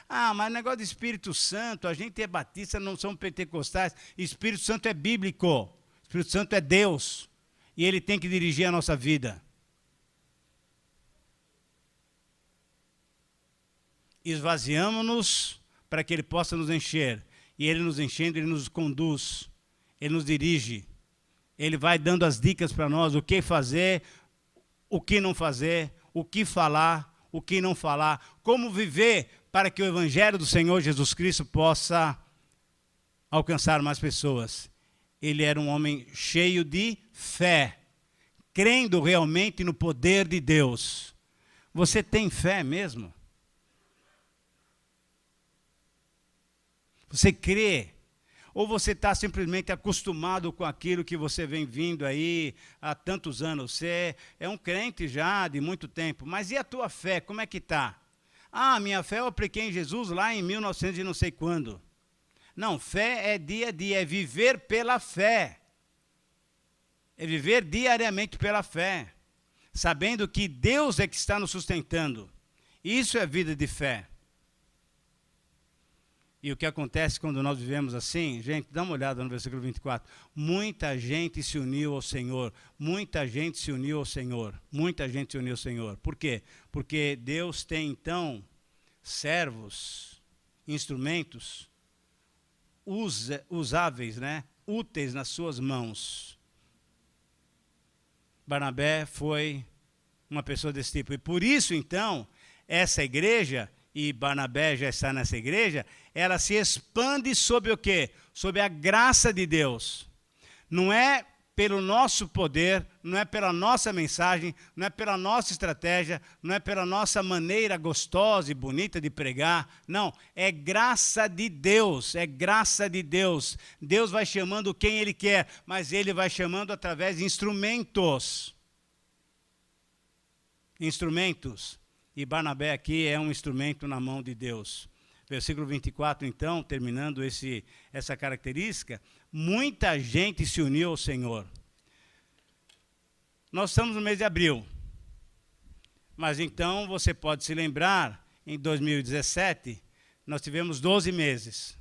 Ah, mas negócio de Espírito Santo, a gente é batista, não somos pentecostais. Espírito Santo é bíblico. Espírito Santo é Deus. E ele tem que dirigir a nossa vida. Esvaziamos-nos para que ele possa nos encher. E ele nos enchendo, ele nos conduz. Ele nos dirige. Ele vai dando as dicas para nós, o que fazer, o que não fazer, o que falar, o que não falar, como viver para que o Evangelho do Senhor Jesus Cristo possa alcançar mais pessoas. Ele era um homem cheio de fé, crendo realmente no poder de Deus. Você tem fé mesmo? Você crê? Ou você está simplesmente acostumado com aquilo que você vem vindo aí há tantos anos? Você é um crente já de muito tempo, mas e a tua fé, como é que está? Ah, minha fé eu apliquei em Jesus lá em 1900 e não sei quando. Não, fé é dia a dia, é viver pela fé. É viver diariamente pela fé, sabendo que Deus é que está nos sustentando. Isso é vida de fé. E o que acontece quando nós vivemos assim? Gente, dá uma olhada no versículo 24. Muita gente se uniu ao Senhor. Muita gente se uniu ao Senhor. Muita gente se uniu ao Senhor. Por quê? Porque Deus tem, então, servos, instrumentos usáveis, né? Úteis nas suas mãos. Barnabé foi uma pessoa desse tipo. E por isso, então, essa igreja, e Barnabé já está nessa igreja, ela se expande sobre o quê? Sobre a graça de Deus. Não é pelo nosso poder, não é pela nossa mensagem, não é pela nossa estratégia, não é pela nossa maneira gostosa e bonita de pregar. Não, é graça de Deus, é graça de Deus. Deus vai chamando quem Ele quer, mas Ele vai chamando através de instrumentos. Instrumentos. E Barnabé aqui é um instrumento na mão de Deus. Versículo 24, então, terminando essa característica, muita gente se uniu ao Senhor. Nós estamos no mês de abril. Mas então, você pode se lembrar, em 2017, nós tivemos 12 meses.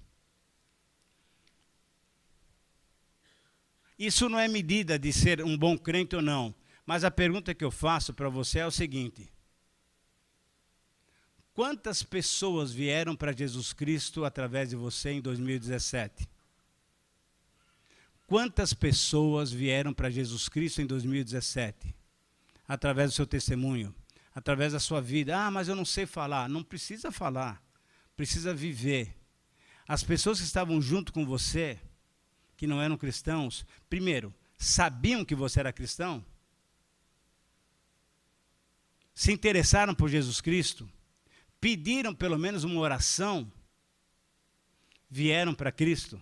Isso não é medida de ser um bom crente ou não. Mas a pergunta que eu faço para você é o seguinte: quantas pessoas vieram para Jesus Cristo através de você em 2017? Quantas pessoas vieram para Jesus Cristo em 2017? Através do seu testemunho, através da sua vida. Ah, mas eu não sei falar. Não precisa falar, precisa viver. As pessoas que estavam junto com você, que não eram cristãos, primeiro, sabiam que você era cristão? Se interessaram por Jesus Cristo? Pediram pelo menos uma oração, vieram para Cristo.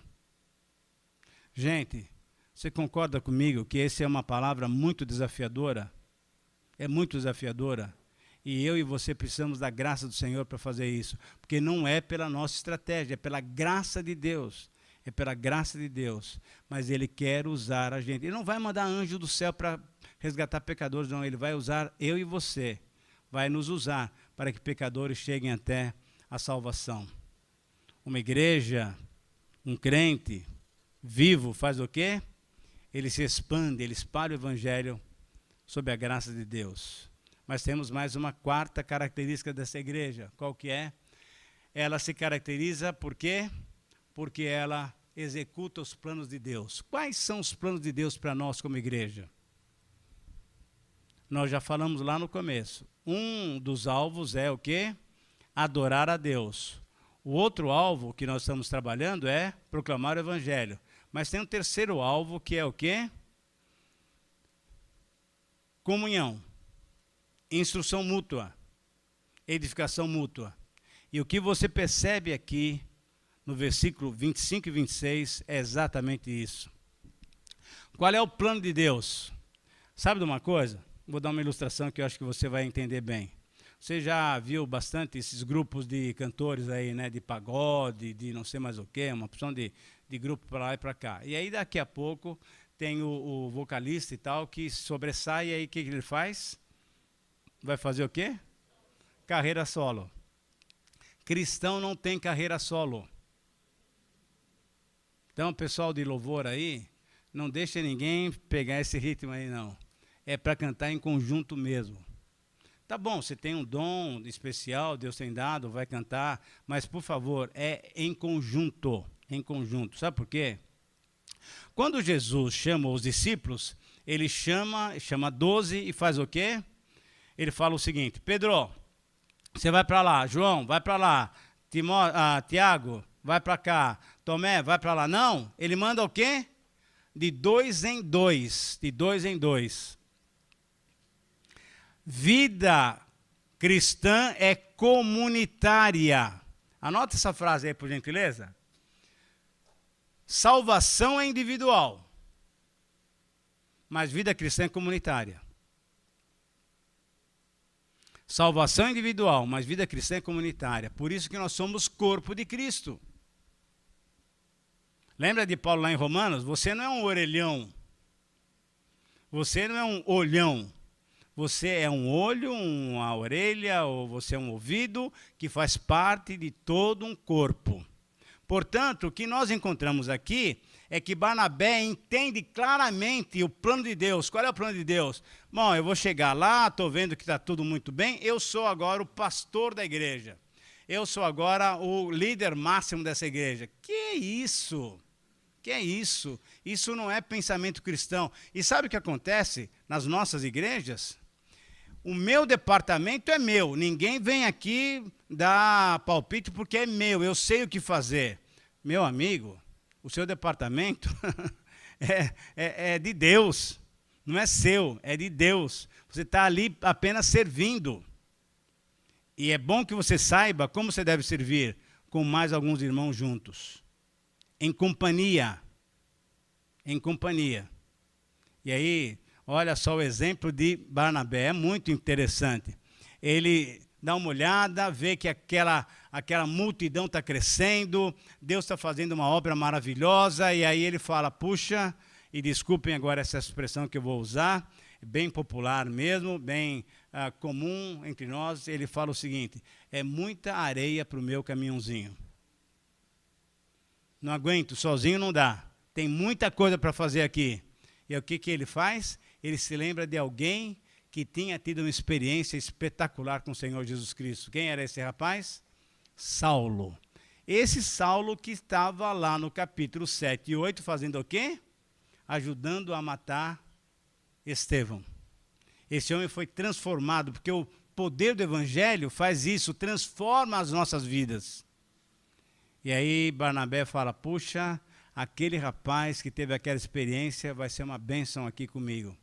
Gente, você concorda comigo que essa é uma palavra muito desafiadora? É muito desafiadora. E eu e você precisamos da graça do Senhor para fazer isso. Porque não é pela nossa estratégia, é pela graça de Deus. É pela graça de Deus. Mas Ele quer usar a gente. Ele não vai mandar anjo do céu para resgatar pecadores, não. Ele vai usar eu e você. Vai nos usar para que pecadores cheguem até a salvação. Uma igreja, um crente vivo faz o quê? Ele se expande, ele espalha o evangelho sob a graça de Deus. Mas temos mais uma quarta característica dessa igreja. Qual que é? Ela se caracteriza por quê? Porque ela executa os planos de Deus. Quais são os planos de Deus para nós como igreja? Nós já falamos lá no começo. Um dos alvos é o quê? Adorar a Deus. O outro alvo que nós estamos trabalhando é proclamar o evangelho. Mas tem um terceiro alvo que é o quê? Comunhão, instrução mútua, edificação mútua. E o que você percebe aqui no versículo 25 e 26 é exatamente isso. Qual é o plano de Deus? Sabe de uma coisa? Vou dar uma ilustração que eu acho que você vai entender bem. Você já viu bastante esses grupos de cantores aí, né, de pagode, de não sei mais o quê, uma opção de grupo para lá e para cá. E aí daqui a pouco tem o vocalista e tal que sobressai, e aí o que ele faz? Vai fazer o quê? Carreira solo. Cristão não tem carreira solo. Então, pessoal de louvor aí, não deixa ninguém pegar esse ritmo aí, não. É para cantar em conjunto mesmo. Tá bom, você tem um dom especial, Deus tem dado, vai cantar, mas, por favor, é em conjunto. Em conjunto. Sabe por quê? Quando Jesus chama os discípulos, ele chama 12 e faz o quê? Ele fala o seguinte: Pedro, você vai para lá. João, vai para lá. Tiago, vai para cá. Tomé, vai para lá. Não, ele manda o quê? De 2 em 2. De 2 em 2. Vida cristã é comunitária. Anota essa frase aí, por gentileza. Salvação é individual, mas vida cristã é comunitária. Salvação é individual, mas vida cristã é comunitária. Por isso que nós somos corpo de Cristo. Lembra de Paulo lá em Romanos? Você não é um orelhão. Você não é um olhão. Você é um olho, uma orelha, ou você é um ouvido que faz parte de todo um corpo. Portanto, o que nós encontramos aqui é que Barnabé entende claramente o plano de Deus. Qual é o plano de Deus? Bom, eu vou chegar lá, estou vendo que está tudo muito bem, eu sou agora o pastor da igreja. Eu sou agora o líder máximo dessa igreja. Que isso? Que é isso? Isso não é pensamento cristão. E sabe o que acontece nas nossas igrejas? O meu departamento é meu. Ninguém vem aqui dar palpite porque é meu. Eu sei o que fazer. Meu amigo, o seu departamento é de Deus. Não é seu, é de Deus. Você está ali apenas servindo. E é bom que você saiba como você deve servir com mais alguns irmãos juntos. Em companhia. Em companhia. E aí, olha só o exemplo de Barnabé, é muito interessante. Ele dá uma olhada, vê que aquela multidão está crescendo, Deus está fazendo uma obra maravilhosa, e aí ele fala, puxa, e desculpem agora essa expressão que eu vou usar, bem popular mesmo, bem comum entre nós, ele fala o seguinte: é muita areia para o meu caminhãozinho. Não aguento, sozinho não dá. Tem muita coisa para fazer aqui. E o que ele faz? Ele se lembra de alguém que tinha tido uma experiência espetacular com o Senhor Jesus Cristo. Quem era esse rapaz? Saulo. Esse Saulo que estava lá no capítulo 7 e 8 fazendo o quê? Ajudando a matar Estevão. Esse homem foi transformado, porque o poder do evangelho faz isso, transforma as nossas vidas. E aí Barnabé fala, puxa, aquele rapaz que teve aquela experiência vai ser uma bênção aqui comigo.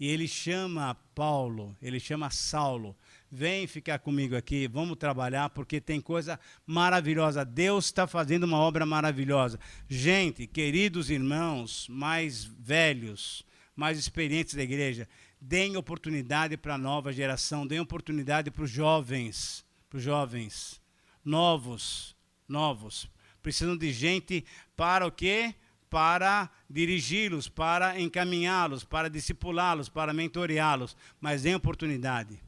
E ele chama Paulo, ele chama Saulo, vem ficar comigo aqui, vamos trabalhar, porque tem coisa maravilhosa. Deus está fazendo uma obra maravilhosa. Gente, queridos irmãos, mais velhos, mais experientes da igreja, deem oportunidade para a nova geração, deem oportunidade para os jovens, novos. Precisam de gente para o quê? Para dirigi-los, para encaminhá-los, para discipulá-los, para mentoreá-los, mas deem oportunidade.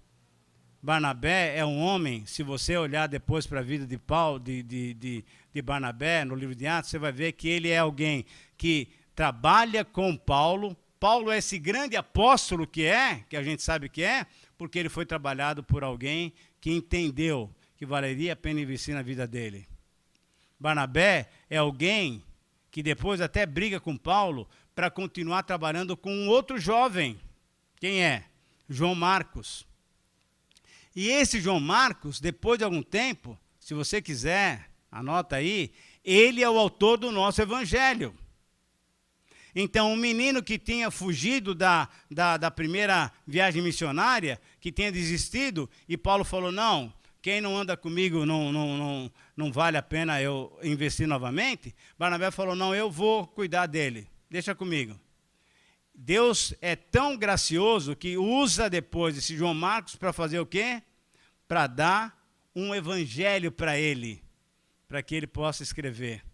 Barnabé é um homem, se você olhar depois para a vida de Paulo, de Barnabé, no livro de Atos, você vai ver que ele é alguém que trabalha com Paulo. Paulo é esse grande apóstolo que a gente sabe que é, porque ele foi trabalhado por alguém que entendeu que valeria a pena investir na vida dele. Barnabé é alguém que depois até briga com Paulo para continuar trabalhando com um outro jovem. Quem é? João Marcos. E esse João Marcos, depois de algum tempo, se você quiser anota aí, ele é o autor do nosso evangelho. Então, um menino que tinha fugido da primeira viagem missionária, que tinha desistido, e Paulo falou, não, quem não anda comigo não vale a pena eu investir novamente. Barnabé falou, não, eu vou cuidar dele, deixa comigo. Deus é tão gracioso que usa depois esse João Marcos para fazer o quê? Para dar um evangelho para ele, para que ele possa escrever.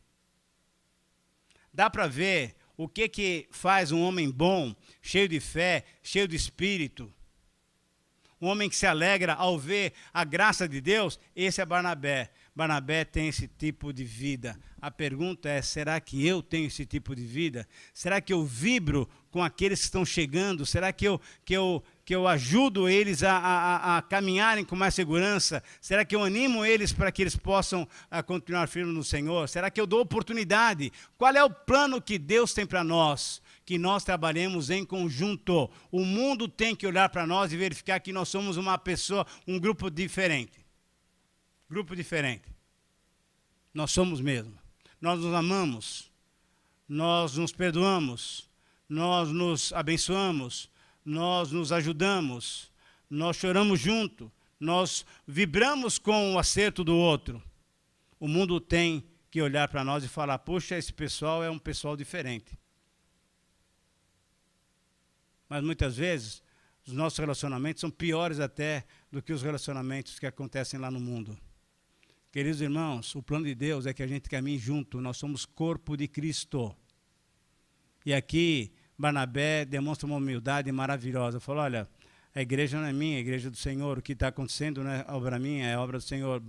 Dá para ver o que faz um homem bom, cheio de fé, cheio de espírito. Um homem que se alegra ao ver a graça de Deus, esse é Barnabé. Barnabé tem esse tipo de vida. A pergunta é, será que eu tenho esse tipo de vida? Será que eu vibro com aqueles que estão chegando? Será que eu ajudo eles a caminharem com mais segurança? Será que eu animo eles para que eles possam continuar firmes no Senhor? Será que eu dou oportunidade? Qual é o plano que Deus tem para nós? Que nós trabalhemos em conjunto. O mundo tem que olhar para nós e verificar que nós somos uma pessoa, um grupo diferente. Grupo diferente. Nós somos mesmo. Nós nos amamos. Nós nos perdoamos. Nós nos abençoamos. Nós nos ajudamos. Nós choramos junto. Nós vibramos com o acerto do outro. O mundo tem que olhar para nós e falar, puxa, esse pessoal é um pessoal diferente. Mas muitas vezes, os nossos relacionamentos são piores até do que os relacionamentos que acontecem lá no mundo. Queridos irmãos, o plano de Deus é que a gente caminhe junto, nós somos corpo de Cristo. E aqui, Barnabé demonstra uma humildade maravilhosa. Falou, olha, a igreja não é minha, a igreja é do Senhor, o que está acontecendo não é obra minha, é obra do Senhor.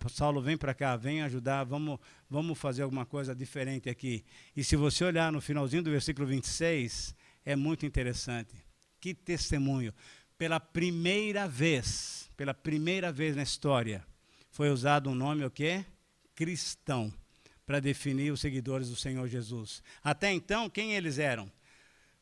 Saulo, vem para cá, vem ajudar, vamos fazer alguma coisa diferente aqui. E se você olhar no finalzinho do versículo 26, é muito interessante. Que testemunho. Pela primeira vez na história, foi usado um nome o quê? Cristão, para definir os seguidores do Senhor Jesus. Até então, quem eles eram?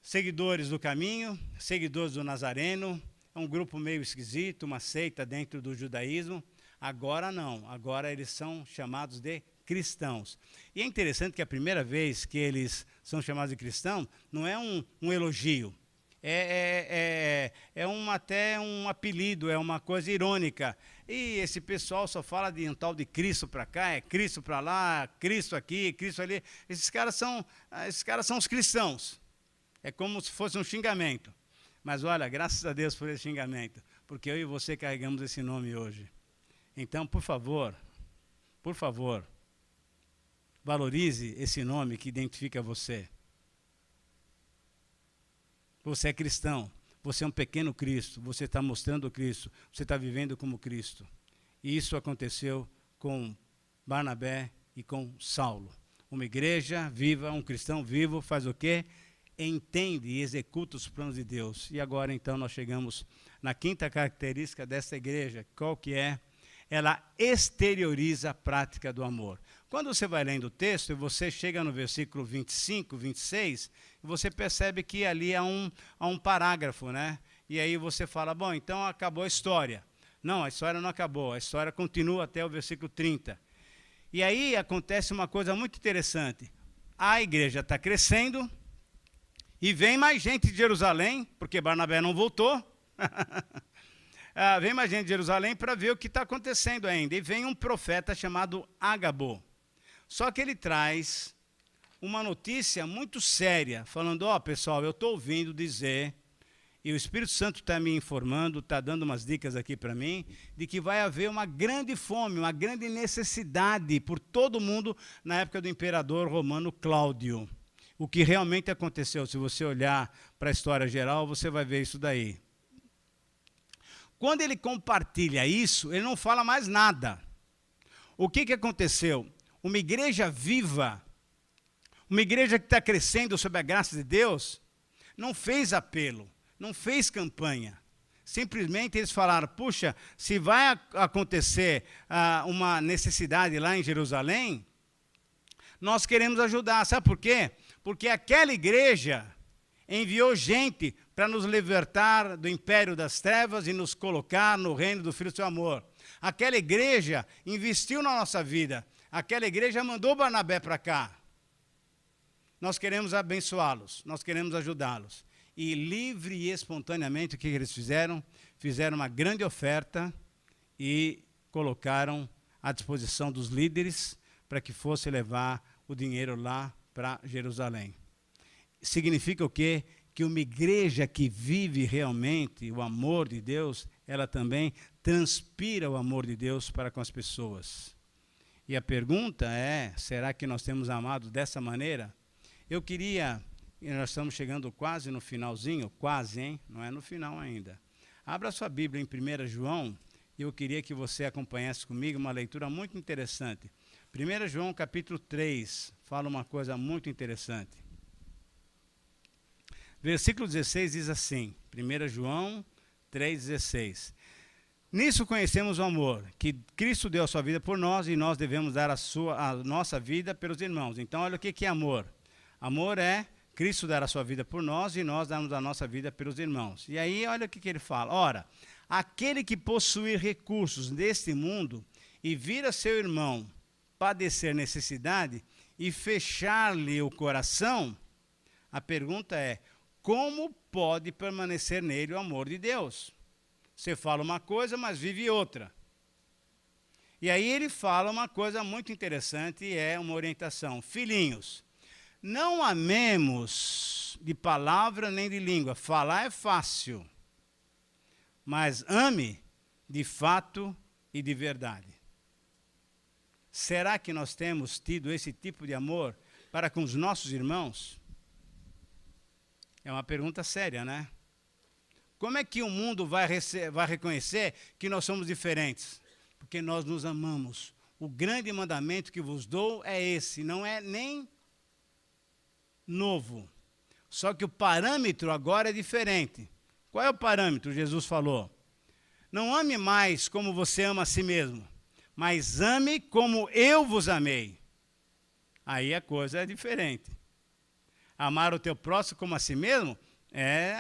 Seguidores do caminho, seguidores do Nazareno, um grupo meio esquisito, uma seita dentro do judaísmo. Agora não, agora eles são chamados de cristãos. E é interessante que a primeira vez que eles são chamados de cristão, não é um elogio, é até um apelido, é uma coisa irônica. E esse pessoal só fala de um tal de Cristo para cá, é Cristo para lá, Cristo aqui, Cristo ali. Esses caras são os cristãos. É como se fosse um xingamento. Mas olha, graças a Deus por esse xingamento, porque eu e você carregamos esse nome hoje. Então, por favor, valorize esse nome que identifica você. Você é cristão, você é um pequeno Cristo, você está mostrando o Cristo, você está vivendo como Cristo. E isso aconteceu com Barnabé e com Saulo. Uma igreja viva, um cristão vivo, faz o quê? Entende e executa os planos de Deus. E agora, então, nós chegamos na quinta característica dessa igreja. Qual que é? Ela exterioriza a prática do amor. Quando você vai lendo o texto, você chega no versículo 25, 26, e você percebe que ali há um parágrafo, né? E aí você fala, bom, então acabou a história. Não, a história não acabou, a história continua até o versículo 30. E aí acontece uma coisa muito interessante. A igreja está crescendo, e vem mais gente de Jerusalém, porque Barnabé não voltou. Vem mais gente de Jerusalém para ver o que está acontecendo ainda. E vem um profeta chamado Ágabo. Só que ele traz uma notícia muito séria, falando, pessoal, eu estou ouvindo dizer, e o Espírito Santo está me informando, está dando umas dicas aqui para mim, de que vai haver uma grande fome, uma grande necessidade por todo mundo na época do imperador romano Cláudio. O que realmente aconteceu, se você olhar para a história geral, você vai ver isso daí. Quando ele compartilha isso, ele não fala mais nada. O que aconteceu? Uma igreja viva, uma igreja que está crescendo sob a graça de Deus, não fez apelo, não fez campanha. Simplesmente eles falaram, puxa, se vai acontecer uma necessidade lá em Jerusalém, nós queremos ajudar. Sabe por quê? Porque aquela igreja enviou gente para nos libertar do império das trevas e nos colocar no reino do Filho do seu amor. Aquela igreja investiu na nossa vida. aquela igreja mandou Barnabé para cá. Nós queremos abençoá-los, nós queremos ajudá-los. E livre e espontaneamente, o que eles fizeram? Fizeram uma grande oferta e colocaram à disposição dos líderes para que fosse levar o dinheiro lá para Jerusalém. Significa o quê? Que uma igreja que vive realmente o amor de Deus, ela também transpira o amor de Deus para com as pessoas. E a pergunta é, será que nós temos amado dessa maneira? Eu queria, e nós estamos chegando quase no finalzinho, quase, hein? Não é no final ainda. Abra sua Bíblia em 1 João, e eu queria que você acompanhasse comigo uma leitura muito interessante. 1 João capítulo 3, fala uma coisa muito interessante. Versículo 16 diz assim, 1 João 3,16. Nisso conhecemos o amor, que Cristo deu a sua vida por nós e nós devemos dar a nossa vida pelos irmãos. Então, olha o que é amor. Amor é Cristo dar a sua vida por nós e nós darmos a nossa vida pelos irmãos. E aí, olha o que ele fala. Ora, aquele que possuir recursos neste mundo e vir a seu irmão padecer necessidade e fechar-lhe o coração, a pergunta é, como pode permanecer nele o amor de Deus? Você fala uma coisa, mas vive outra. E aí ele fala uma coisa muito interessante e é uma orientação. Filhinhos, não amemos de palavra nem de língua. Falar é fácil, mas ame de fato e de verdade. Será que nós temos tido esse tipo de amor para com os nossos irmãos? É uma pergunta séria, né? Como é que o mundo vai reconhecer que nós somos diferentes? Porque nós nos amamos. O grande mandamento que vos dou é esse, não é nem novo. Só que o parâmetro agora é diferente. Qual é o parâmetro? Jesus falou. Não ame mais como você ama a si mesmo, mas ame como eu vos amei. Aí a coisa é diferente. Amar o teu próximo como a si mesmo,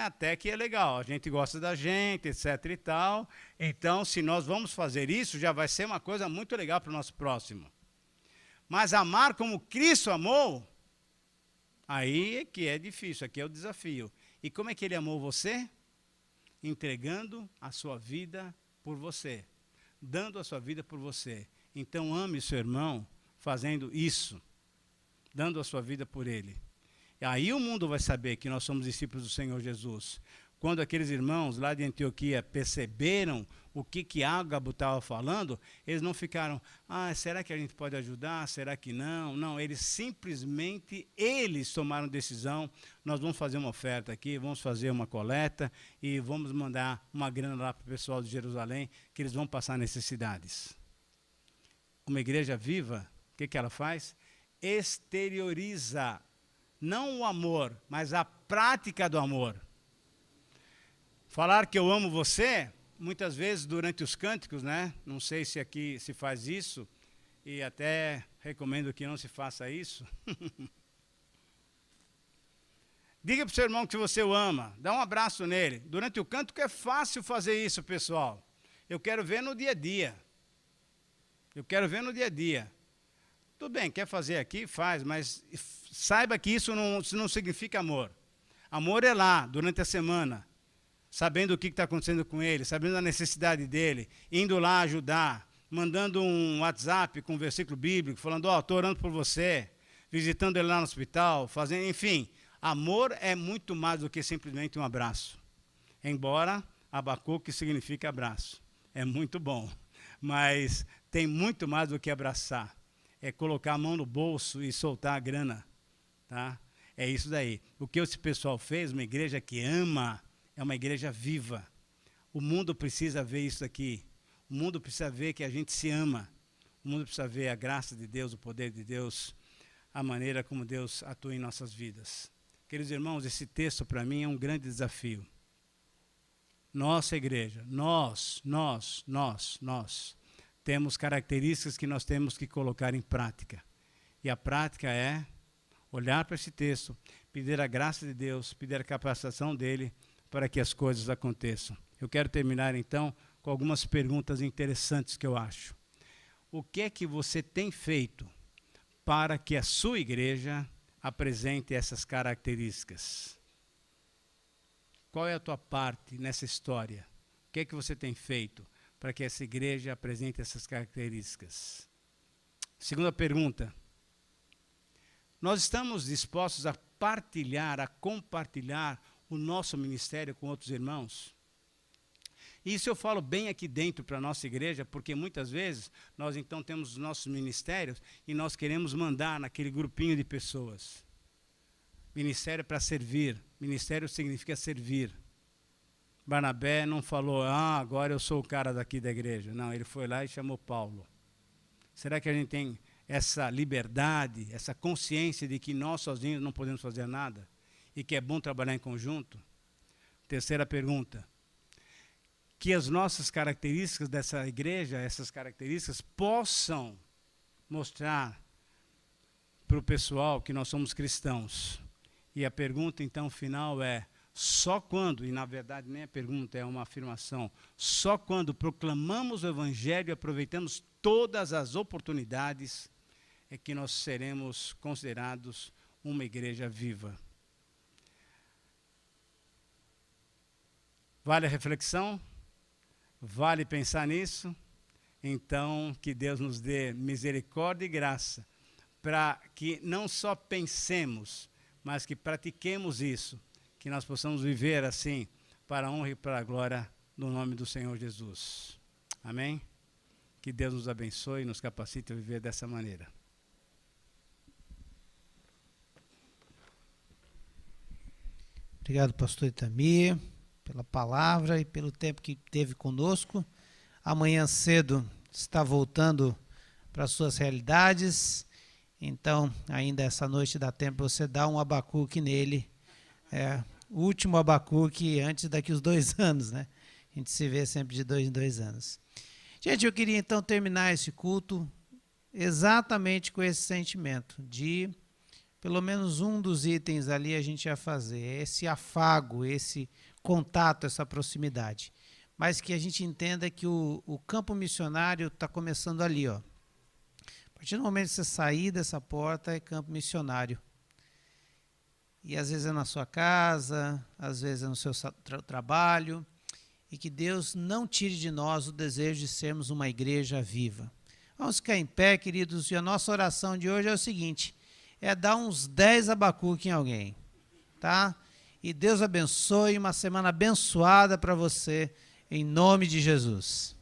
até que é legal. A gente gosta da gente, etc e tal. Então, se nós vamos fazer isso, já vai ser uma coisa muito legal para o nosso próximo. Mas amar como Cristo amou, aí é que é difícil, aqui é o desafio. E como é que ele amou você? Entregando a sua vida por você. Dando a sua vida por você. Então ame seu irmão fazendo isso. Dando a sua vida por ele. E aí o mundo vai saber que nós somos discípulos do Senhor Jesus. Quando aqueles irmãos lá de Antioquia perceberam o que Ágabo estava falando, eles não ficaram, será que a gente pode ajudar? Será que não? Não, eles simplesmente, eles tomaram decisão, nós vamos fazer uma oferta aqui, vamos fazer uma coleta e vamos mandar uma grana lá para o pessoal de Jerusalém, que eles vão passar necessidades. Uma igreja viva, o que ela faz? Exterioriza, não o amor, mas a prática do amor. Falar que eu amo você, muitas vezes durante os cânticos, né? Não sei se aqui se faz isso, e até recomendo que não se faça isso. Diga para o seu irmão que você o ama, dá um abraço nele. Durante o cântico é fácil fazer isso, pessoal. Eu quero ver no dia a dia. Eu quero ver no dia a dia. Tudo bem, quer fazer aqui, faz, mas saiba que isso não significa amor. Amor é lá, durante a semana. Sabendo o que está acontecendo com ele, sabendo a necessidade dele, indo lá ajudar, mandando um WhatsApp com um versículo bíblico, falando, estou orando por você, visitando ele lá no hospital, fazendo, enfim. Amor é muito mais do que simplesmente um abraço. Embora Abacuque significa abraço. É muito bom, mas tem muito mais do que abraçar. É colocar a mão no bolso e soltar a grana. Tá? É isso daí. O que esse pessoal fez, uma igreja que ama, é uma igreja viva. O mundo precisa ver isso aqui. O mundo precisa ver que a gente se ama. O mundo precisa ver a graça de Deus, o poder de Deus, a maneira como Deus atua em nossas vidas. Queridos irmãos, esse texto para mim é um grande desafio. Nossa igreja, nós temos características que nós temos que colocar em prática. E a prática é olhar para esse texto, pedir a graça de Deus, pedir a capacitação dele, para que as coisas aconteçam. Eu quero terminar, então, com algumas perguntas interessantes que eu acho. o que é que você tem feito para que a sua igreja apresente essas características? Qual é a tua parte nessa história? O que é que você tem feito para que essa igreja apresente essas características? Segunda pergunta. Nós estamos dispostos a partilhar, a compartilhar o nosso ministério com outros irmãos? Isso eu falo bem aqui dentro para a nossa igreja, porque muitas vezes nós então temos os nossos ministérios e nós queremos mandar naquele grupinho de pessoas. Ministério para servir. Ministério significa servir. Barnabé não falou, agora eu sou o cara daqui da igreja. Não, ele foi lá e chamou Paulo. Será que a gente tem essa liberdade, essa consciência de que nós sozinhos não podemos fazer nada? E que é bom trabalhar em conjunto? Terceira pergunta. Que as nossas características dessa igreja, essas características, possam mostrar para o pessoal que nós somos cristãos. E a pergunta, então, final é, só quando, e na verdade nem a pergunta, é uma afirmação, só quando proclamamos o Evangelho e aproveitamos todas as oportunidades, é que nós seremos considerados uma igreja viva. Vale a reflexão? Vale pensar nisso? Então, que Deus nos dê misericórdia e graça, para que não só pensemos, mas que pratiquemos isso, que nós possamos viver assim, para a honra e para a glória do nome do Senhor Jesus. Amém? Que Deus nos abençoe e nos capacite a viver dessa maneira. Obrigado, pastor Itamir, pela palavra e pelo tempo que teve conosco. Amanhã cedo está voltando para as suas realidades. Então, ainda essa noite dá tempo você dar um Abacuque nele. O último Abacuque antes daqui os 2 anos, né? A gente se vê sempre de 2 em 2 anos. Gente, eu queria então terminar esse culto exatamente com esse sentimento de pelo menos um dos itens ali a gente ia fazer, esse afago, esse contato, essa proximidade. Mas que a gente entenda que o campo missionário está começando ali, ó. A partir do momento que você sair dessa porta, é campo missionário. E às vezes é na sua casa, às vezes é no seu trabalho, e que Deus não tire de nós o desejo de sermos uma igreja viva. Vamos ficar em pé, queridos, e a nossa oração de hoje é o seguinte, é dar uns 10 Abacuque em alguém, tá? E Deus abençoe, uma semana abençoada para você, em nome de Jesus.